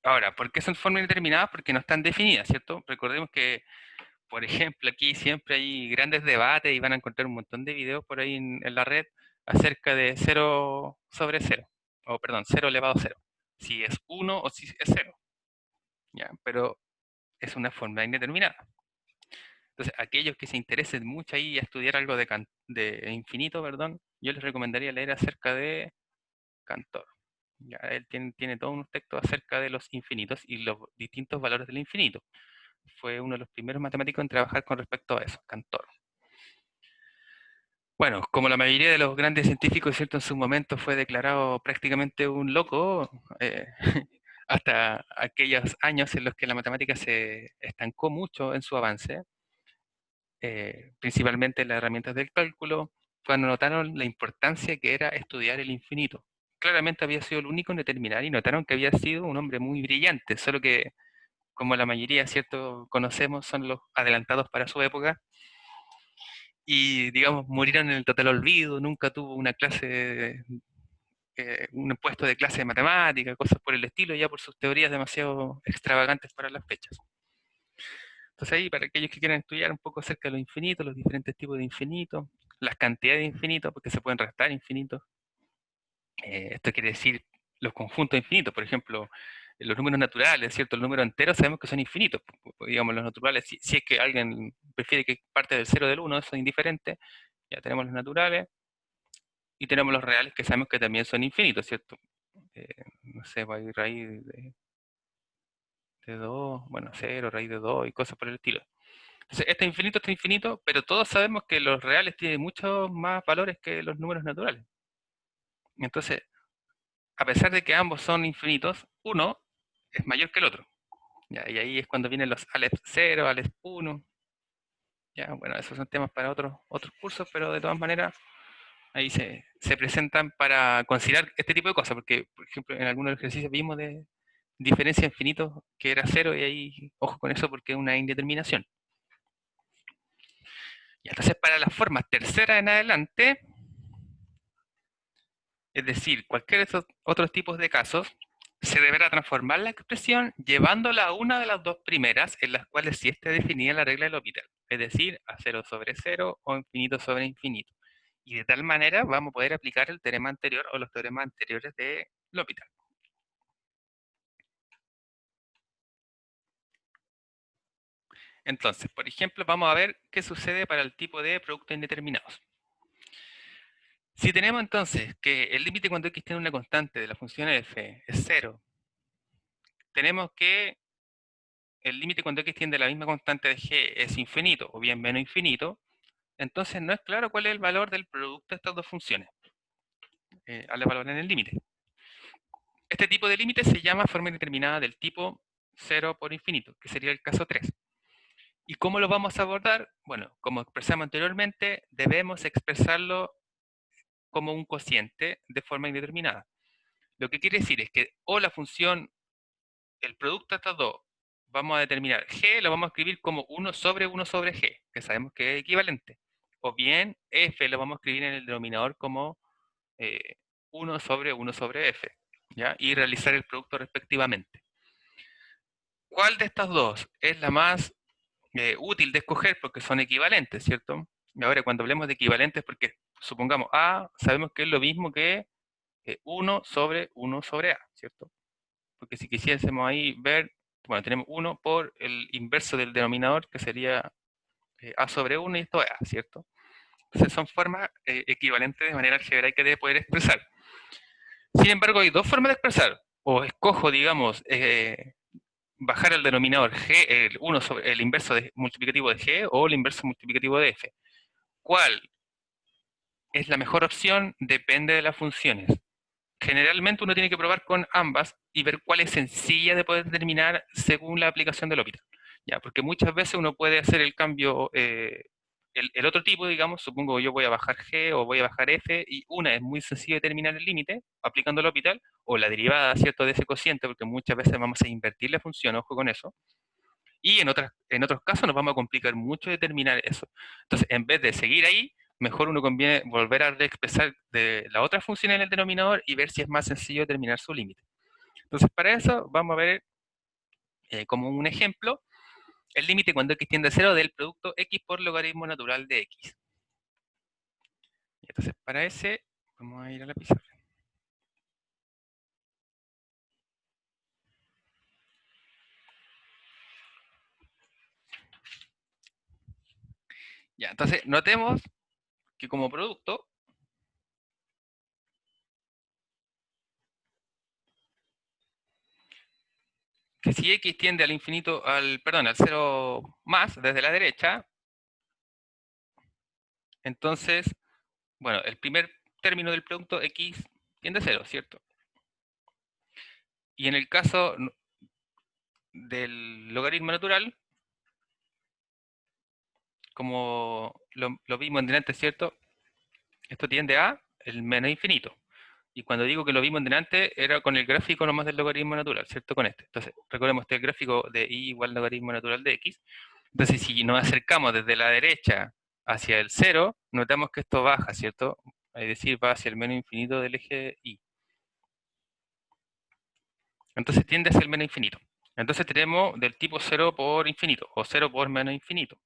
Ahora, ¿por qué son formas indeterminadas? Porque no están definidas, ¿cierto? Recordemos que, por ejemplo, aquí siempre hay grandes debates y van a encontrar un montón de videos por ahí en la red acerca de 0 sobre 0, o perdón, 0 elevado a 0. Si es 1 o si es 0, ¿ya? Pero es una forma indeterminada. Entonces, aquellos que se interesen mucho ahí a estudiar algo de infinito, perdón, yo les recomendaría leer acerca de Cantor. Ya, él tiene todos unos textos acerca de los infinitos y los distintos valores del infinito. Fue uno de los primeros matemáticos en trabajar con respecto a eso, Cantor. Bueno, como la mayoría de los grandes científicos, ¿cierto? En su momento fue declarado prácticamente un loco, hasta aquellos años en los que la matemática se estancó mucho en su avance, principalmente en las herramientas del cálculo, cuando notaron la importancia que era estudiar el infinito. Claramente había sido el único en determinar y notaron que había sido un hombre muy brillante, solo que, como la mayoría, ¿cierto? Conocemos, son los adelantados para su época, y digamos, murieron en el total olvido, nunca tuvo una clase, un puesto de clase de matemática, cosas por el estilo, ya por sus teorías demasiado extravagantes para las fechas. Entonces ahí, para aquellos que quieran estudiar un poco acerca de los infinitos, los diferentes tipos de infinitos, las cantidades de infinitos, porque se pueden restar infinitos, esto quiere decir los conjuntos infinitos, por ejemplo, los números naturales, ¿cierto? El número entero sabemos que son infinitos, digamos los naturales, si es que alguien prefiere que parte del 0 del 1, eso es indiferente, ya tenemos los naturales, y tenemos los reales que sabemos que también son infinitos, ¿cierto? Eh, no sé, va a ir raíz de 2, bueno, 0, raíz de 2 y cosas por el estilo. Entonces, este infinito está infinito, pero todos sabemos que los reales tienen muchos más valores que los números naturales. Entonces, a pesar de que ambos son infinitos, uno es mayor que el otro. ¿Ya? Y ahí es cuando vienen los Aleph 0, Aleph 1. ¿Ya? Bueno, esos son temas para otros cursos, pero de todas maneras ahí se presentan para considerar este tipo de cosas, porque, por ejemplo, en algunos ejercicios vimos de diferencia de infinitos que era 0 y ahí, ojo con eso porque es una indeterminación. Y entonces para las formas tercera en adelante, es decir, cualquier de esos otros tipos de casos, se deberá transformar la expresión llevándola a una de las dos primeras en las cuales sí esté definida la regla del L'Hopital, es decir, a 0 sobre 0 o infinito sobre infinito. Y de tal manera vamos a poder aplicar el teorema anterior o los teoremas anteriores de L'Hopital. Entonces, por ejemplo, vamos a ver qué sucede para el tipo de productos indeterminados. Si tenemos entonces que el límite cuando x tiene una constante de la función f es 0, tenemos que el límite cuando x tiende a la misma constante de g es infinito o bien menos infinito, entonces no es claro cuál es el valor del producto de estas dos funciones al evaluar en el límite. Este tipo de límite se llama forma indeterminada del tipo 0 por infinito, que sería el caso 3. ¿Y cómo lo vamos a abordar? Bueno, como expresamos anteriormente, debemos expresarlo como un cociente de forma indeterminada. Lo que quiere decir es que o la función, el producto de estas dos, vamos a determinar g, lo vamos a escribir como 1 sobre g, que sabemos que es equivalente. O bien f lo vamos a escribir en el denominador como 1 sobre f, ¿ya? Y realizar el producto respectivamente. ¿Cuál de estas dos es la más útil de escoger? Porque son equivalentes, ¿cierto? Y ahora, cuando hablemos de equivalentes, porque supongamos A, sabemos que es lo mismo que 1 sobre A, ¿cierto? Porque si quisiésemos ahí ver, bueno, tenemos 1 por el inverso del denominador, que sería A sobre 1 y esto es A, ¿cierto? Entonces son formas equivalentes de manera algebraica de poder expresar. Sin embargo, hay dos formas de expresar. O escojo, digamos, bajar el denominador g, el inverso multiplicativo de g o el inverso multiplicativo de f. ¿Cuál es la mejor opción? Depende de las funciones. Generalmente uno tiene que probar con ambas y ver cuál es sencilla de poder determinar según la aplicación del L'Hopital. Ya, porque muchas veces uno puede hacer el cambio, el otro tipo, digamos, supongo yo voy a bajar g o voy a bajar f, y una es muy sencillo determinar el límite aplicando el L'Hopital, o la derivada, ¿cierto?, de ese cociente, porque muchas veces vamos a invertir la función, ojo con eso. Y en otros casos nos vamos a complicar mucho determinar eso. Entonces, en vez de seguir ahí, mejor uno conviene volver a reexpresar de la otra función en el denominador y ver si es más sencillo determinar su límite. Entonces, para eso vamos a ver como un ejemplo el límite cuando x tiende a 0 del producto x por logaritmo natural de x. Entonces, para ese, vamos a ir a la pizarra. Ya, entonces, notemos que como producto, que si x tiende al infinito, al 0 más desde la derecha, entonces, bueno, el primer término del producto x tiende a 0, ¿cierto? Y en el caso del logaritmo natural, como lo vimos en delante, ¿cierto? Esto tiende a el menos infinito. Y cuando digo que lo vimos en delante, era con el gráfico nomás del logaritmo natural, ¿cierto? Con este. Entonces, recordemos este gráfico de y igual logaritmo natural de x. Entonces, si nos acercamos desde la derecha hacia el 0, notamos que esto baja, ¿cierto? Es decir, va hacia el menos infinito del eje y. Entonces tiende hacia el menos infinito. Entonces tenemos del tipo 0 por infinito, o 0 por menos infinito.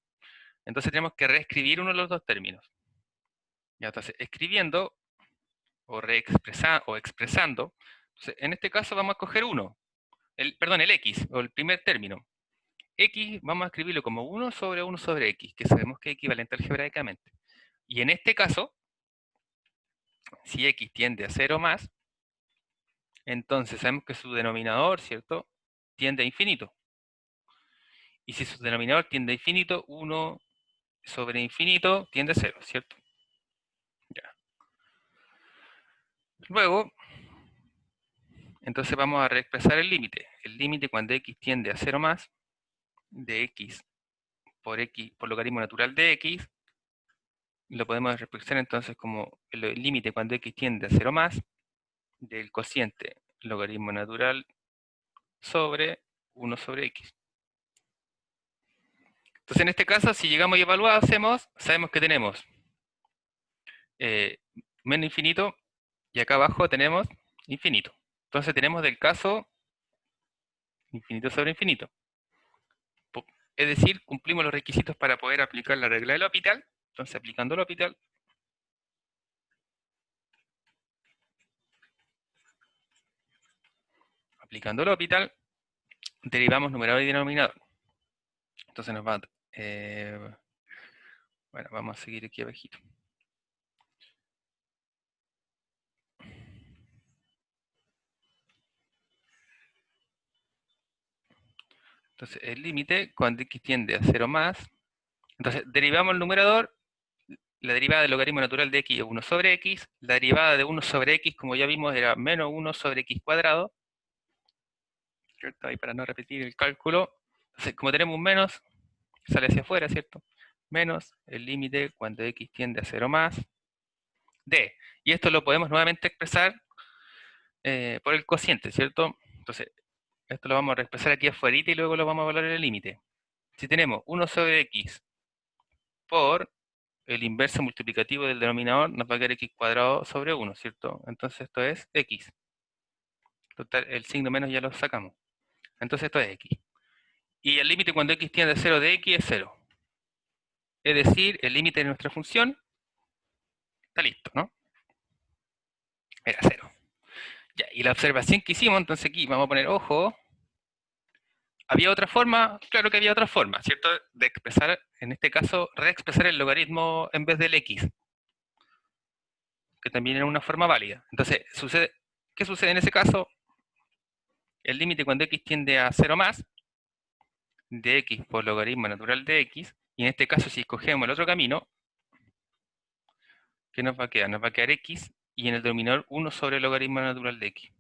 Entonces tenemos que reescribir uno de los dos términos. Ya, entonces, escribiendo, o o expresando, entonces, en este caso vamos a escoger uno, el x, o el primer término. X vamos a escribirlo como 1 sobre x, que sabemos que es equivalente algebraicamente. Y en este caso, si x tiende a 0 más, entonces sabemos que su denominador, ¿cierto?, tiende a infinito. Y si su denominador tiende a infinito, 1 sobre infinito tiende a 0, ¿cierto? Ya. Luego, entonces vamos a reexpresar el límite. El límite cuando x tiende a 0 más, de x por logaritmo natural de x, lo podemos reexpresar entonces como el límite cuando x tiende a 0 más, del cociente logaritmo natural sobre 1 sobre x. Entonces, en este caso, si llegamos y evaluamos, sabemos que tenemos menos infinito, y acá abajo tenemos infinito. Entonces tenemos del caso infinito sobre infinito. Es decir, cumplimos los requisitos para poder aplicar la regla del L'Hopital. Entonces, aplicando el L'Hopital, derivamos numerador y denominador. Entonces nos va, bueno, vamos a seguir aquí abajito. Entonces, el límite cuando x tiende a 0 más, entonces derivamos el numerador, la derivada del logaritmo natural de x es 1 sobre x, la derivada de 1 sobre x, como ya vimos, era menos 1 sobre x cuadrado, ¿cierto? Ahí para no repetir el cálculo. Entonces, como tenemos un menos, sale hacia afuera, ¿cierto? Menos el límite cuando x tiende a 0 más d. Y esto lo podemos nuevamente expresar por el cociente, ¿cierto? Entonces, esto lo vamos a reexpresar aquí afuera y luego lo vamos a evaluar en el límite. Si tenemos 1 sobre x por el inverso multiplicativo del denominador, nos va a quedar x cuadrado sobre 1, ¿cierto? Entonces esto es x. Total, el signo menos ya lo sacamos. Entonces esto es x. Y el límite cuando x tiende a 0 de x es 0. Es decir, el límite de nuestra función está listo, ¿no? Era 0. Ya, y la observación que hicimos, entonces aquí vamos a poner ojo. ¿Había otra forma? Claro que había otra forma, ¿cierto? De expresar, en este caso, reexpresar el logaritmo en vez del x, que también era una forma válida. Entonces, ¿qué sucede en ese caso? El límite cuando x tiende a 0 más, de x por logaritmo natural de x, y en este caso si escogemos el otro camino, ¿qué nos va a quedar? Nos va a quedar x, y en el denominador 1 sobre el logaritmo natural de x.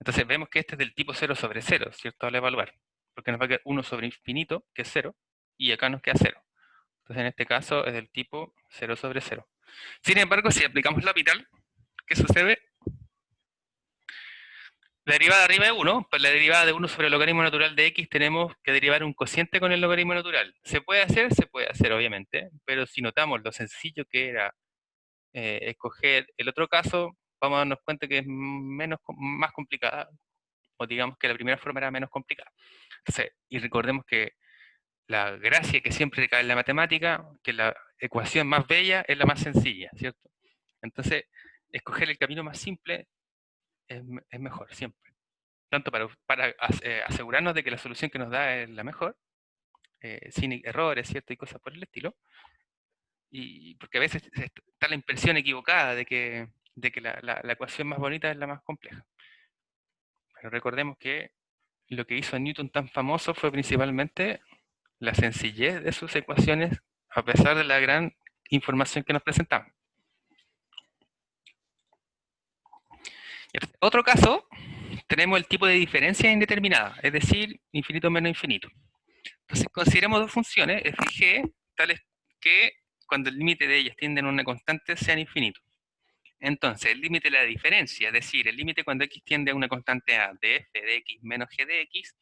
Entonces vemos que este es del tipo 0 sobre 0, ¿cierto? Al evaluar, porque nos va a quedar 1 sobre infinito, que es 0, y acá nos queda 0. Entonces en este caso es del tipo 0 sobre 0. Sin embargo, si aplicamos la L'Hopital, ¿qué sucede? La derivada de arriba de 1, pues la derivada de 1 sobre el logaritmo natural de x tenemos que derivar un cociente con el logaritmo natural. ¿Se puede hacer obviamente, pero si notamos lo sencillo que era escoger el otro caso, vamos a darnos cuenta que es más complicada, o digamos que la primera forma era menos complicada. Entonces, y recordemos que la gracia que siempre cae en la matemática, que la ecuación más bella es la más sencilla, ¿cierto? Entonces, escoger el camino más simple es mejor, siempre. Tanto para asegurarnos de que la solución que nos da es la mejor, sin errores, ¿cierto? Y cosas por el estilo. Y porque a veces está la impresión equivocada de que la ecuación más bonita es la más compleja. Pero recordemos que lo que hizo a Newton tan famoso fue principalmente la sencillez de sus ecuaciones, a pesar de la gran información que nos presentaban. Otro caso, tenemos el tipo de diferencia indeterminada, es decir, infinito menos infinito. Entonces consideremos dos funciones, f y g, tales que cuando el límite de ellas tienden a una constante sean infinitos. Entonces, el límite de la diferencia, es decir, el límite cuando x tiende a una constante a de f de x menos g de x,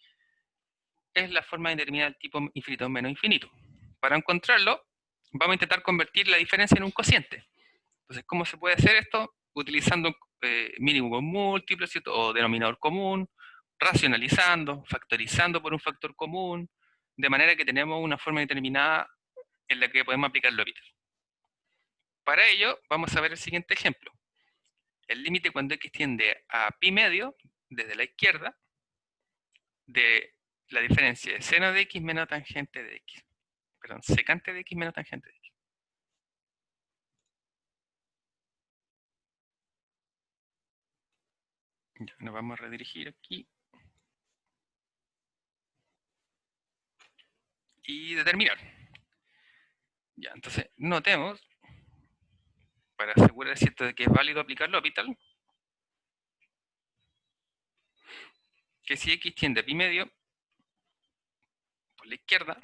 es la forma indeterminada del tipo infinito menos infinito. Para encontrarlo, vamos a intentar convertir la diferencia en un cociente. Entonces, ¿cómo se puede hacer esto? Utilizando mínimo con múltiplo, ¿cierto? O denominador común, racionalizando, factorizando por un factor común, de manera que tenemos una forma determinada en la que podemos aplicar L'Hopital. Para ello, vamos a ver el siguiente ejemplo. El límite cuando x tiende a pi medio, desde la izquierda, de la diferencia de seno de x menos tangente de x. Perdón, secante de x menos tangente de x. Ya, nos vamos a redirigir aquí. Y determinar. Ya, entonces, notemos, para asegurar cierto de que es válido aplicar L'Hopital, que si x tiende a pi medio, por la izquierda,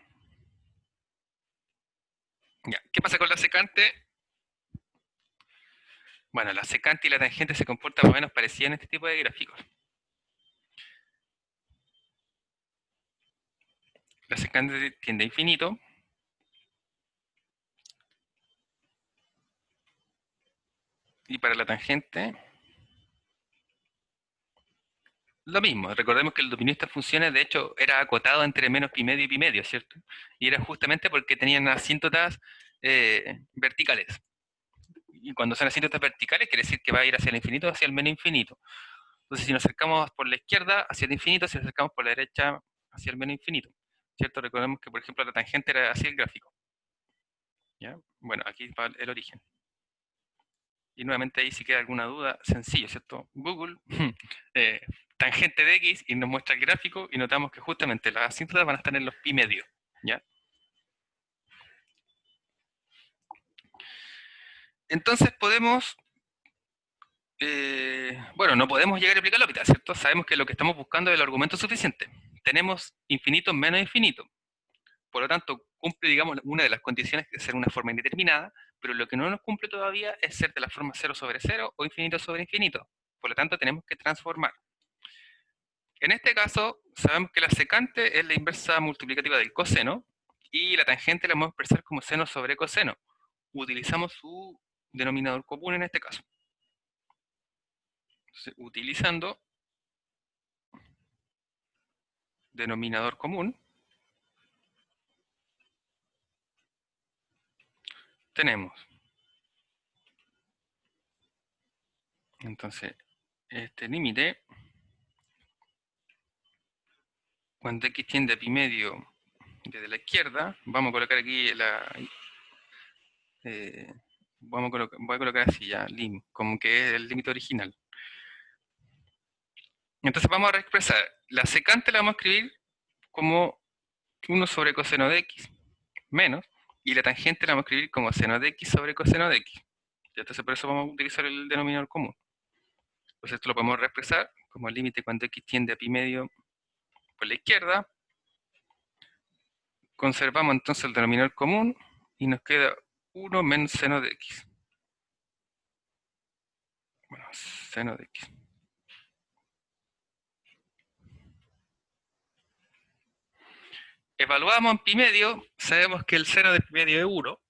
ya, ¿qué pasa con la secante? Bueno, la secante y la tangente se comportan más o menos parecidas en este tipo de gráficos. La secante tiende a infinito, y para la tangente, lo mismo. Recordemos que el dominio de estas funciones, de hecho, era acotado entre menos pi medio, ¿cierto? Y era justamente porque tenían asíntotas verticales. Y cuando son asíntotas verticales, quiere decir que va a ir hacia el infinito o hacia el menos infinito. Entonces, si nos acercamos por la izquierda hacia el infinito, si nos acercamos por la derecha hacia el menos infinito, ¿cierto? Recordemos que, por ejemplo, la tangente era así el gráfico. ¿Ya? Bueno, aquí va el origen. Y nuevamente ahí si queda alguna duda, sencillo, ¿cierto? Google, eh, tangente de x, y nos muestra el gráfico y notamos que justamente las asíntotas van a estar en los pi medios, ¿ya? Entonces podemos, bueno, no podemos llegar a aplicar la L'Hopital, ¿cierto? Sabemos que lo que estamos buscando es el argumento suficiente. Tenemos infinito menos infinito. Por lo tanto, cumple, digamos, una de las condiciones de ser una forma indeterminada, pero lo que no nos cumple todavía es ser de la forma 0 sobre 0 o infinito sobre infinito. Por lo tanto, tenemos que transformar. En este caso, sabemos que la secante es la inversa multiplicativa del coseno, y la tangente la vamos a expresar como seno sobre coseno. Utilizamos su denominador común en este caso. Entonces, utilizando denominador común, tenemos, entonces, este límite, cuando x tiende a pi medio desde la izquierda, vamos a colocar aquí voy a colocar así ya, lim, como que es el límite original. Entonces vamos a reexpresar, la secante la vamos a escribir como 1 sobre coseno de x menos, y la tangente la vamos a escribir como seno de x sobre coseno de x. Entonces por eso vamos a utilizar el denominador común. Pues esto lo podemos reexpresar como el límite cuando x tiende a pi medio por la izquierda. Conservamos entonces el denominador común y nos queda 1 menos seno de x. Bueno, seno de x. Evaluamos en pi medio, sabemos que el seno de pi medio es 1,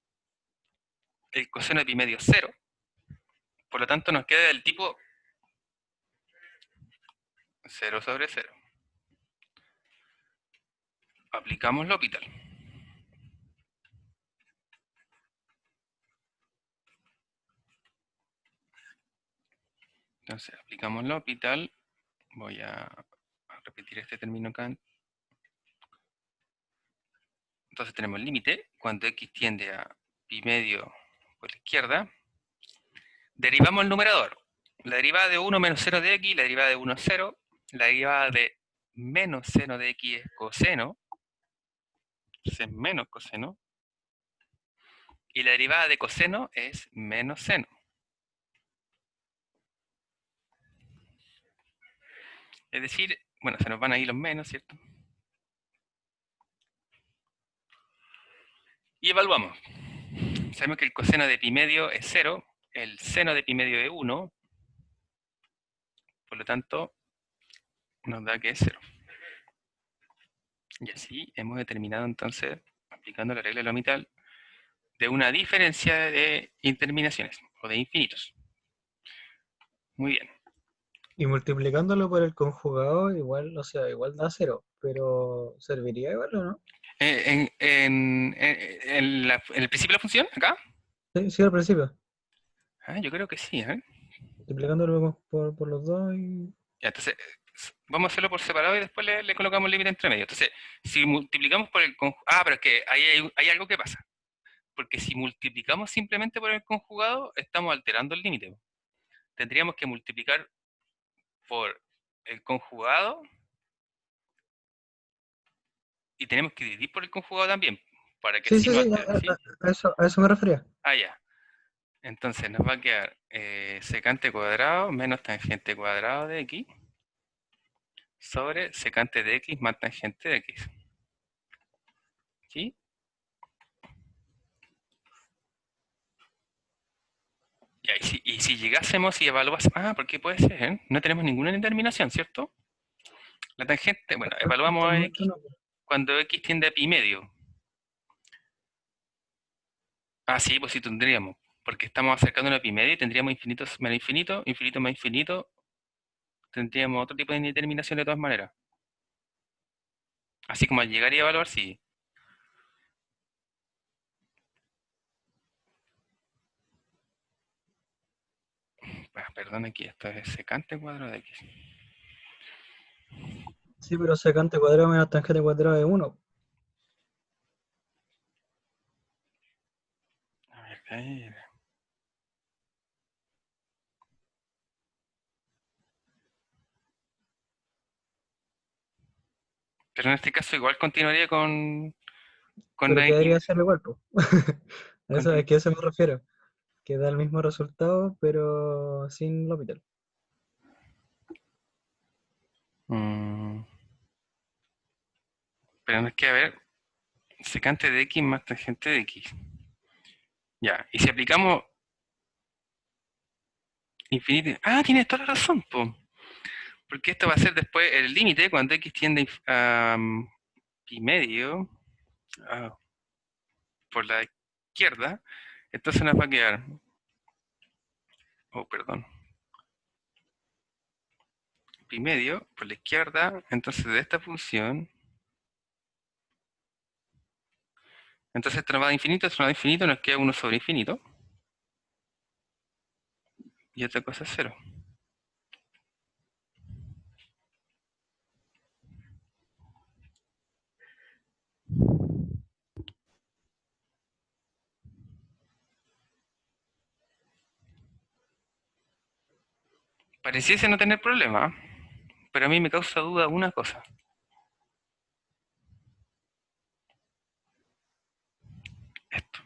el coseno de pi medio es 0, por lo tanto nos queda del tipo 0 sobre 0. Aplicamos L'Hopital. Entonces aplicamos L'Hopital, voy a repetir este término acá. Entonces tenemos el límite, cuando x tiende a pi medio por la izquierda, derivamos el numerador. La derivada de 1 menos seno de x, la derivada de 1 es 0, la derivada de menos seno de x es coseno, es menos coseno, y la derivada de coseno es menos seno. Es decir, bueno, se nos van ahí los menos, ¿cierto? Y evaluamos. Sabemos que el coseno de pi medio es 0, el seno de pi medio es 1, por lo tanto, nos da que es 0. Y así hemos determinado entonces, aplicando la regla de L'Hopital, de una diferencia de interminaciones, o de infinitos. Muy bien. Y multiplicándolo por el conjugado, igual, o sea, igual da cero, pero serviría igual, ¿o no? En el principio de la función, acá, Sí, sí, al principio. yo creo que sí. Multiplicándolo por los dos y... Ya, entonces, vamos a hacerlo por separado y después le colocamos el límite entre medio. Entonces, si multiplicamos por el conjugado... pero es que ahí hay algo que pasa. Porque si multiplicamos simplemente por el conjugado, estamos alterando el límite. Tendríamos que multiplicar por el conjugado y tenemos que dividir por el conjugado también, para que Sí, así sí, no sí, altere, ¿sí? a eso me refería. Ya. Entonces nos va a quedar secante cuadrado menos tangente cuadrado de x sobre secante de x más tangente de x. ¿Sí? Ya, y si llegásemos y evaluásemos... porque puede ser, ¿eh? No tenemos ninguna determinación, ¿cierto? La tangente, bueno, evaluamos a Actualmente x no. cuando x tiende a pi medio. Sí, pues sí tendríamos, porque estamos acercando a pi medio y tendríamos infinitos menos infinito, infinito más infinito, tendríamos otro tipo de indeterminación de todas maneras. Así como al llegar y evaluar, sí. Perdón, aquí esto es secante cuadrado de x. Sí, pero secante cuadrado menos tangente cuadrado es uno. A ver, ahí. Pero en este caso igual continuaría con Pero la... quedaría ser igual, pues. A con eso, el- es que a eso me refiero. Que da el mismo resultado, pero sin L'Hopital. Mm, pero no es que, a ver, secante de X más tangente de X. Ya, y si aplicamos infinito... Ah, tienes toda la razón, po. Porque esto va a ser después el límite cuando X tiende a pi medio por la izquierda. Entonces nos va a quedar... Oh, perdón. Pi medio por la izquierda. Entonces de esta función... Entonces esto nos va a infinito, esto nos va a infinito, nos queda 1 sobre infinito. Y otra cosa es 0. Pareciese no tener problema, pero a mí me causa duda una cosa. Esto.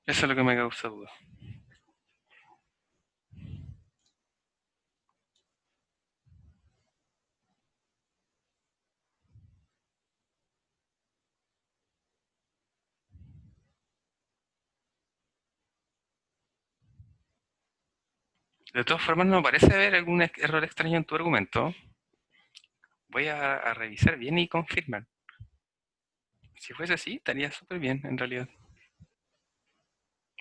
Eso es lo que me causa duda. De todas formas, no parece haber algún error extraño en tu argumento. Voy a revisar bien y confirmar. Si fuese así, estaría súper bien, en realidad,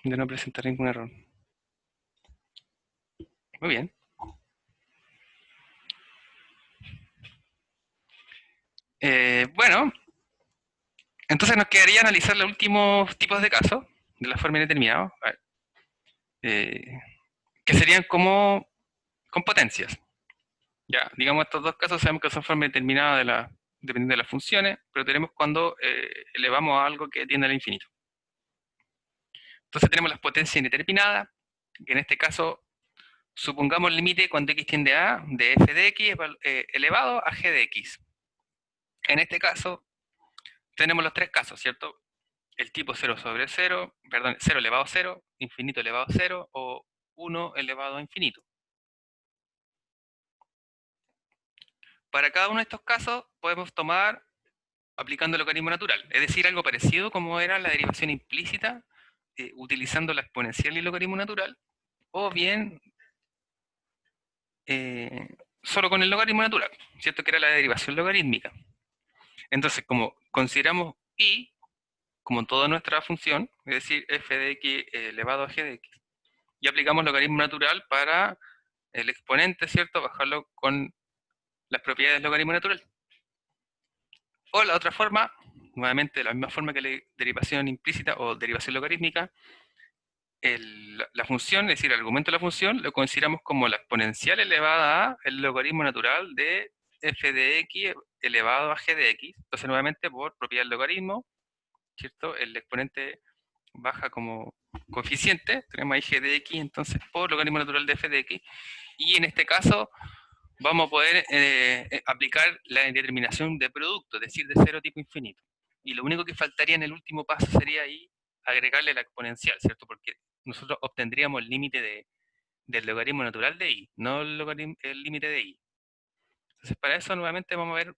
de no presentar ningún error. Muy bien. Bueno, entonces nos quedaría analizar los últimos tipos de casos de la forma indeterminada, eh, que serían como con potencias. Ya, digamos, estos dos casos sabemos que son formas indeterminadas dependiendo de las funciones, pero tenemos cuando elevamos a algo que tiende al infinito. Entonces tenemos las potencias indeterminadas, que en este caso supongamos el límite cuando x tiende a de f de x elevado a g de x. En este caso tenemos los tres casos, ¿cierto? El tipo 0 sobre 0, perdón, 0 elevado a 0, infinito elevado a 0 o 1 elevado a infinito. Para cada uno de estos casos podemos tomar aplicando el logaritmo natural, es decir, algo parecido como era la derivación implícita utilizando la exponencial y el logaritmo natural, o bien solo con el logaritmo natural, ¿cierto? Que era la derivación logarítmica. Entonces, como consideramos y como toda nuestra función, es decir, f de x elevado a g de x, y aplicamos logaritmo natural para el exponente, ¿cierto? Bajarlo con las propiedades del logaritmo natural. O la otra forma, nuevamente la misma forma que la derivación implícita o derivación logarítmica, la función, es decir, el argumento de la función, lo consideramos como la exponencial elevada a el logaritmo natural de f de x elevado a g de x. Entonces, nuevamente, por propiedad del logaritmo, ¿cierto? El exponente baja como coeficiente, tenemos ahí g de x, entonces por logaritmo natural de f de x, y en este caso vamos a poder aplicar la indeterminación de producto, es decir, de cero tipo infinito. Y lo único que faltaría en el último paso sería ahí agregarle la exponencial, ¿cierto? Porque nosotros obtendríamos el límite del logaritmo natural de i, no el límite de i. Entonces, para eso nuevamente vamos a ver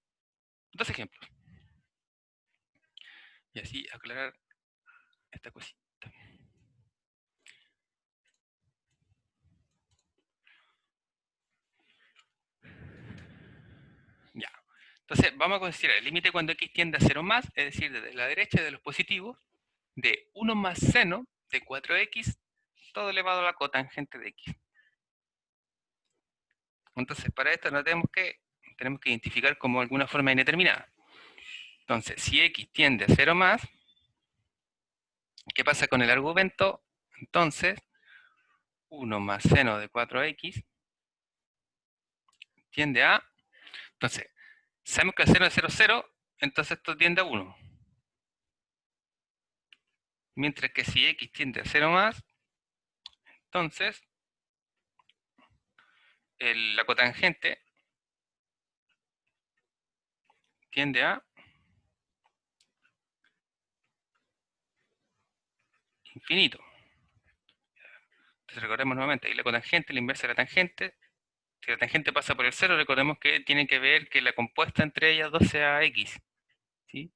dos ejemplos. Y así aclarar esta cosita. Ya. Entonces, vamos a considerar el límite cuando x tiende a 0 más, es decir, desde la derecha de los positivos, de 1 más seno de 4x, todo elevado a la cotangente de x. Entonces, para esto tenemos que identificar como alguna forma indeterminada. Entonces, si x tiende a 0 más, ¿qué pasa con el argumento? Entonces, 1 más seno de 4x tiende a... Entonces, sabemos que el seno es 0, 0, entonces esto tiende a 1. Mientras que si x tiende a 0 más, entonces la cotangente tiende a infinito. Entonces recordemos nuevamente, ahí la cotangente, la inversa de la tangente, Si la tangente pasa por el 0, recordemos que tiene que ver que la compuesta entre ellas dos sea x. ¿Sí?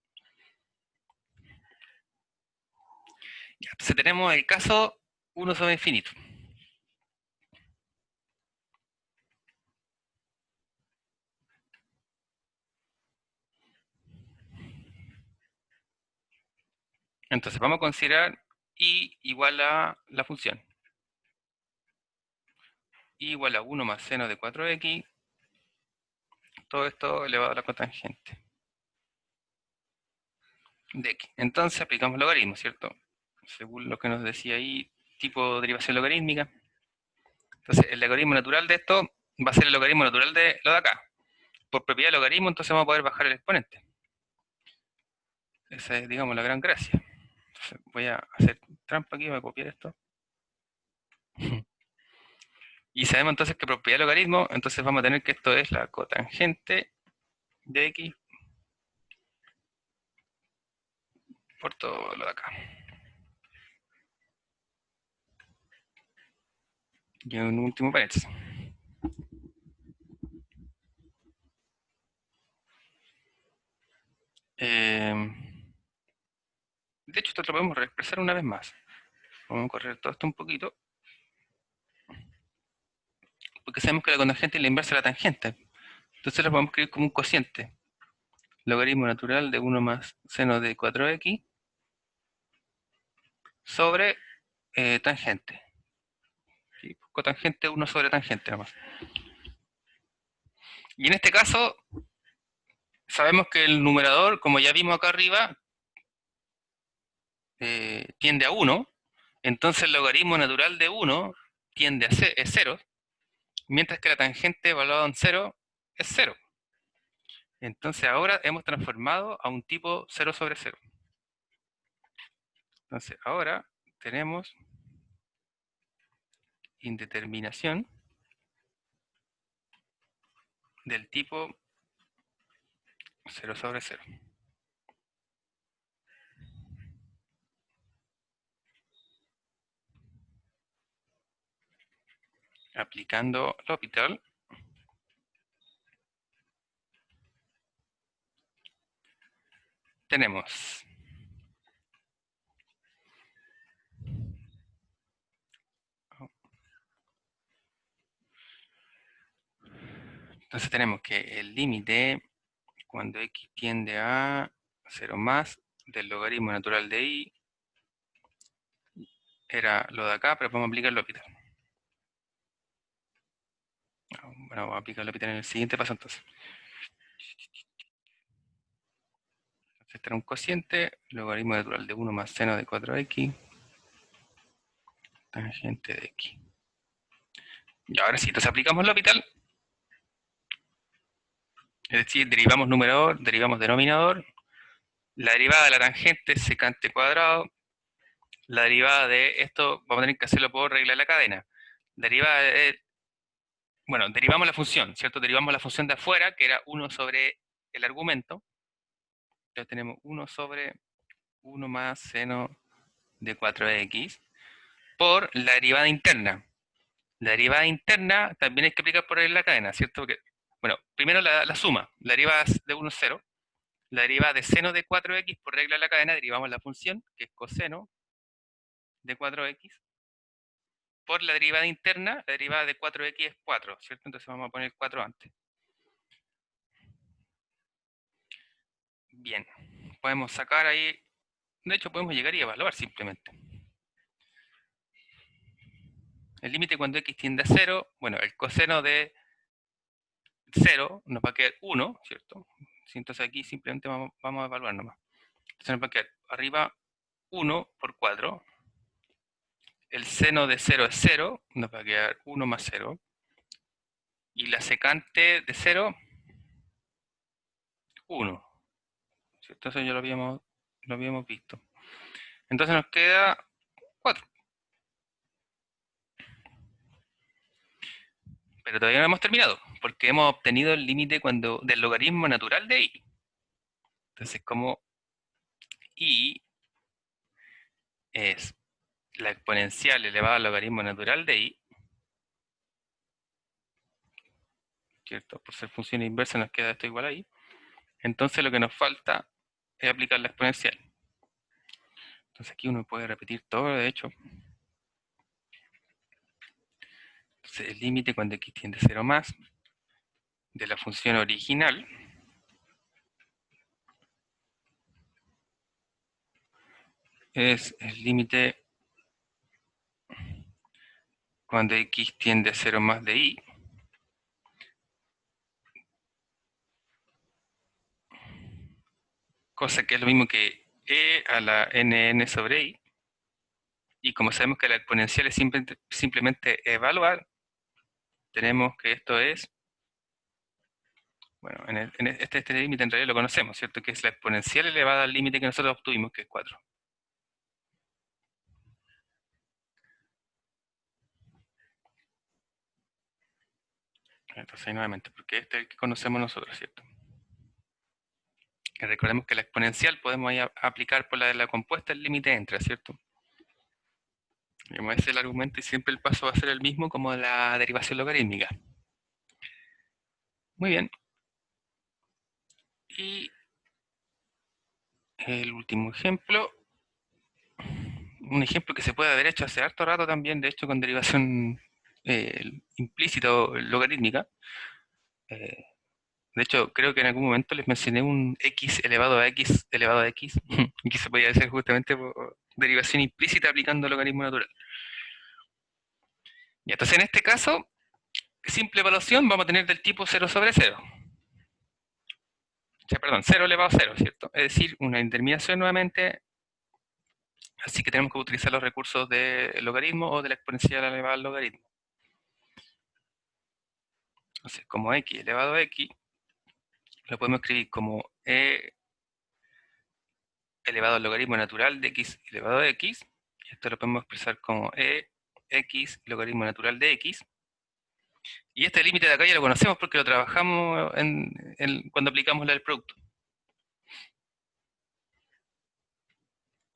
Ya, entonces tenemos el caso 1 sobre infinito. Entonces vamos a considerar y igual a la función. Y igual a 1 más seno de 4x, todo esto elevado a la cotangente de x. Entonces aplicamos logaritmo, ¿cierto? Según lo que nos decía ahí, tipo derivación logarítmica. Entonces el logaritmo natural de esto va a ser el logaritmo natural de lo de acá. Por propiedad de logaritmo, entonces vamos a poder bajar el exponente. Esa es, digamos, la gran gracia. Entonces voy a hacer trampa aquí, voy a copiar esto. Y sabemos entonces que propiedad de logaritmo, entonces vamos a tener que esto es la cotangente de x por todo lo de acá. Y un último paréntesis. De hecho, esto lo podemos reexpresar una vez más. Vamos a correr todo esto un poquito. Porque sabemos que la cotangente es la inversa de la tangente. Entonces lo podemos escribir como un cociente. Logaritmo natural de 1 más seno de 4x sobre tangente. ¿Sí? Cotangente 1 sobre tangente nomás. Y en este caso, sabemos que el numerador, como ya vimos acá arriba, tiende a 1. Entonces el logaritmo natural de 1 tiende a 0, mientras que la tangente evaluada en 0 es 0. Entonces ahora hemos transformado a un tipo 0 sobre 0. Entonces ahora tenemos indeterminación del tipo 0 sobre 0. Aplicando L'Hopital, tenemos entonces tenemos que el límite cuando x tiende a 0 más del logaritmo natural de y era lo de acá, pero podemos aplicar L'Hopital. Bueno, vamos a aplicar L'Hopital en el siguiente paso entonces. Este era un cociente, logaritmo natural de 1 más seno de 4x, tangente de x. Y ahora sí, entonces aplicamos L'Hopital, es decir, derivamos numerador, derivamos denominador, la derivada de la tangente es secante cuadrado, la derivada de esto vamos a tener que hacerlo por regla de la cadena. La derivada de, bueno, derivamos la función, ¿cierto? Derivamos la función de afuera, que era 1 sobre el argumento. Entonces tenemos 1 sobre 1 más seno de 4x por la derivada interna. La derivada interna también hay que aplicar por la cadena, ¿cierto? Porque, bueno, primero la suma, la derivada de 1 es 0, la derivada de seno de 4x por regla de la cadena, derivamos la función, que es coseno de 4x, por la derivada interna, la derivada de 4x es 4, ¿cierto? Entonces vamos a poner 4 antes. Bien, podemos sacar ahí, de hecho podemos llegar y evaluar simplemente. El límite cuando x tiende a 0, bueno, el coseno de 0 nos va a quedar 1, ¿cierto? Entonces aquí simplemente vamos a evaluar nomás. Entonces nos va a quedar arriba 1 por 4. El seno de 0 es 0, nos va a quedar 1 más 0. Y la secante de 0, 1. ¿Cierto? Eso ya lo habíamos visto. Entonces nos queda 4. Pero todavía no hemos terminado, porque hemos obtenido el límite del logaritmo natural de y. Entonces, como y es la exponencial elevada al logaritmo natural de y, ¿cierto? Por ser función inversa nos queda esto igual ahí. Entonces lo que nos falta es aplicar la exponencial. Entonces aquí uno puede repetir todo, de hecho. Entonces el límite cuando x tiende a 0 más de la función original es el límite cuando x tiende a 0 más de y, cosa que es lo mismo que e a la nn sobre i, y como sabemos que la exponencial es simplemente evaluar, tenemos que esto es, bueno, este límite en realidad lo conocemos, ¿cierto? Que es la exponencial elevada al límite que nosotros obtuvimos, que es 4. Entonces, nuevamente, porque este es el que conocemos nosotros, ¿cierto? Y recordemos que la exponencial podemos ahí aplicar por la de la compuesta el límite entra, ¿cierto? Y como es el argumento y siempre el paso va a ser el mismo como la derivación logarítmica. Muy bien. Y el último ejemplo, un ejemplo que se puede haber hecho hace harto rato también, de hecho con derivación implícita o logarítmica. De hecho, creo que en algún momento les mencioné un x elevado a x elevado a x, que se podía hacer justamente por derivación implícita aplicando logaritmo natural. Y entonces en este caso, simple evaluación vamos a tener del tipo 0 sobre 0. O sea, perdón, 0 elevado a 0, ¿cierto? Es decir, una indeterminación nuevamente, así que tenemos que utilizar los recursos del logaritmo o de la exponencial elevada al logaritmo. Entonces, como x elevado a x, lo podemos escribir como e elevado al logaritmo natural de x elevado a x. Y esto lo podemos expresar como e x logaritmo natural de x. Y este límite de acá ya lo conocemos porque lo trabajamos cuando aplicamos la del producto.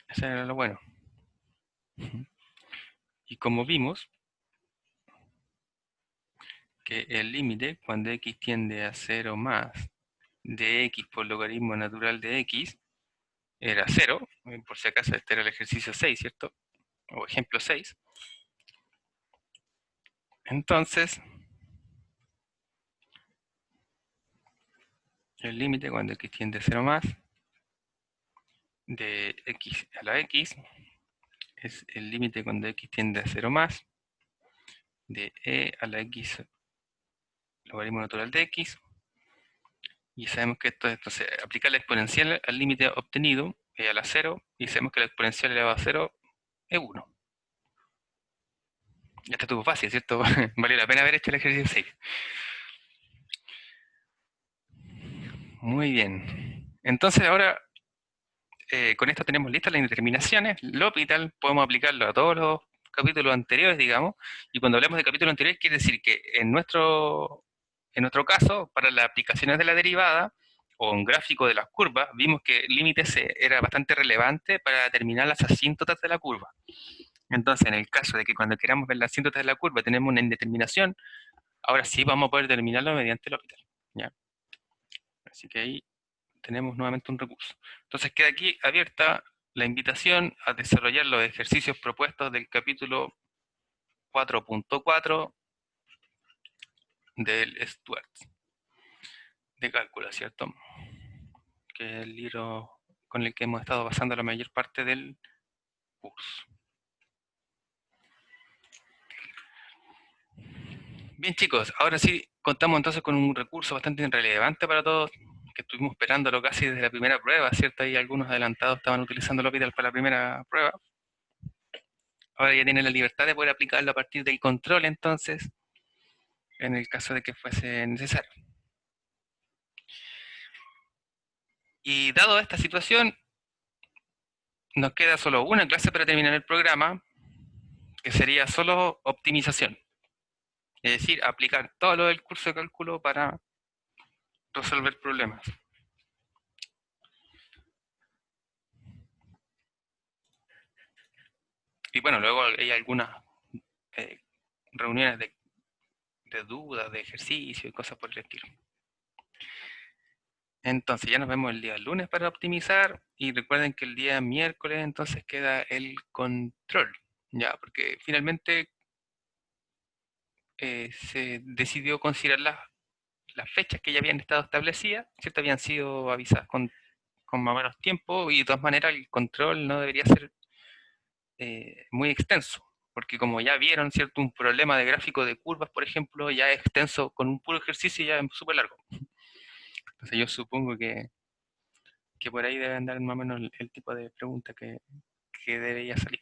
Eso era lo bueno. Y como vimos, que el límite cuando x tiende a 0 más de x por logaritmo natural de x era 0, por si acaso este era el ejercicio 6, ¿cierto? O ejemplo 6. Entonces, el límite cuando x tiende a 0 más de x a la x es el límite cuando x tiende a 0 más de e a la x logaritmo natural de x. Y sabemos que esto es, entonces, aplicar la exponencial al límite obtenido, e a la 0, y sabemos que la exponencial elevada a 0 es 1. Ya está todo fácil, ¿cierto? Valió la pena haber hecho el ejercicio 6. Muy bien. Entonces ahora, con esto tenemos listas las indeterminaciones. L'Hopital podemos aplicarlo a todos los capítulos anteriores, digamos. Y cuando hablamos de capítulos anteriores, quiere decir que en nuestro caso, para las aplicaciones de la derivada, o un gráfico de las curvas, vimos que el límite era bastante relevante para determinar las asíntotas de la curva. Entonces, en el caso de que cuando queramos ver las asíntotas de la curva tenemos una indeterminación, ahora sí vamos a poder determinarlo mediante L'Hopital, ¿ya? Así que ahí tenemos nuevamente un recurso. Entonces queda aquí abierta la invitación a desarrollar los ejercicios propuestos del capítulo 4.4 del Stuart de cálculo, ¿cierto? Que es el libro con el que hemos estado basando la mayor parte del curso. Bien, chicos, ahora sí contamos entonces con un recurso bastante relevante para todos, que estuvimos esperándolo casi desde la primera prueba, ¿cierto? Y algunos adelantados estaban utilizando el L'Hopital para la primera prueba. Ahora ya tienen la libertad de poder aplicarlo a partir del control, entonces, en el caso de que fuese necesario. Y dado esta situación, nos queda solo una clase para terminar el programa, que sería solo optimización. Es decir, aplicar todo lo del curso de cálculo para resolver problemas. Y bueno, luego hay algunas reuniones de dudas, de ejercicio y cosas por el estilo. Entonces ya nos vemos el día lunes para optimizar y recuerden que el día miércoles entonces queda el control, ya, porque finalmente se decidió considerar las fechas que ya habían estado establecidas, ¿cierto? Habían sido avisadas con más o menos tiempo y de todas maneras el control no debería ser muy extenso, porque como ya vieron, ¿cierto? Un problema de gráfico de curvas, por ejemplo, ya es extenso con un puro ejercicio ya es súper largo. Entonces yo supongo que por ahí debe andar más o menos el tipo de pregunta que debería salir.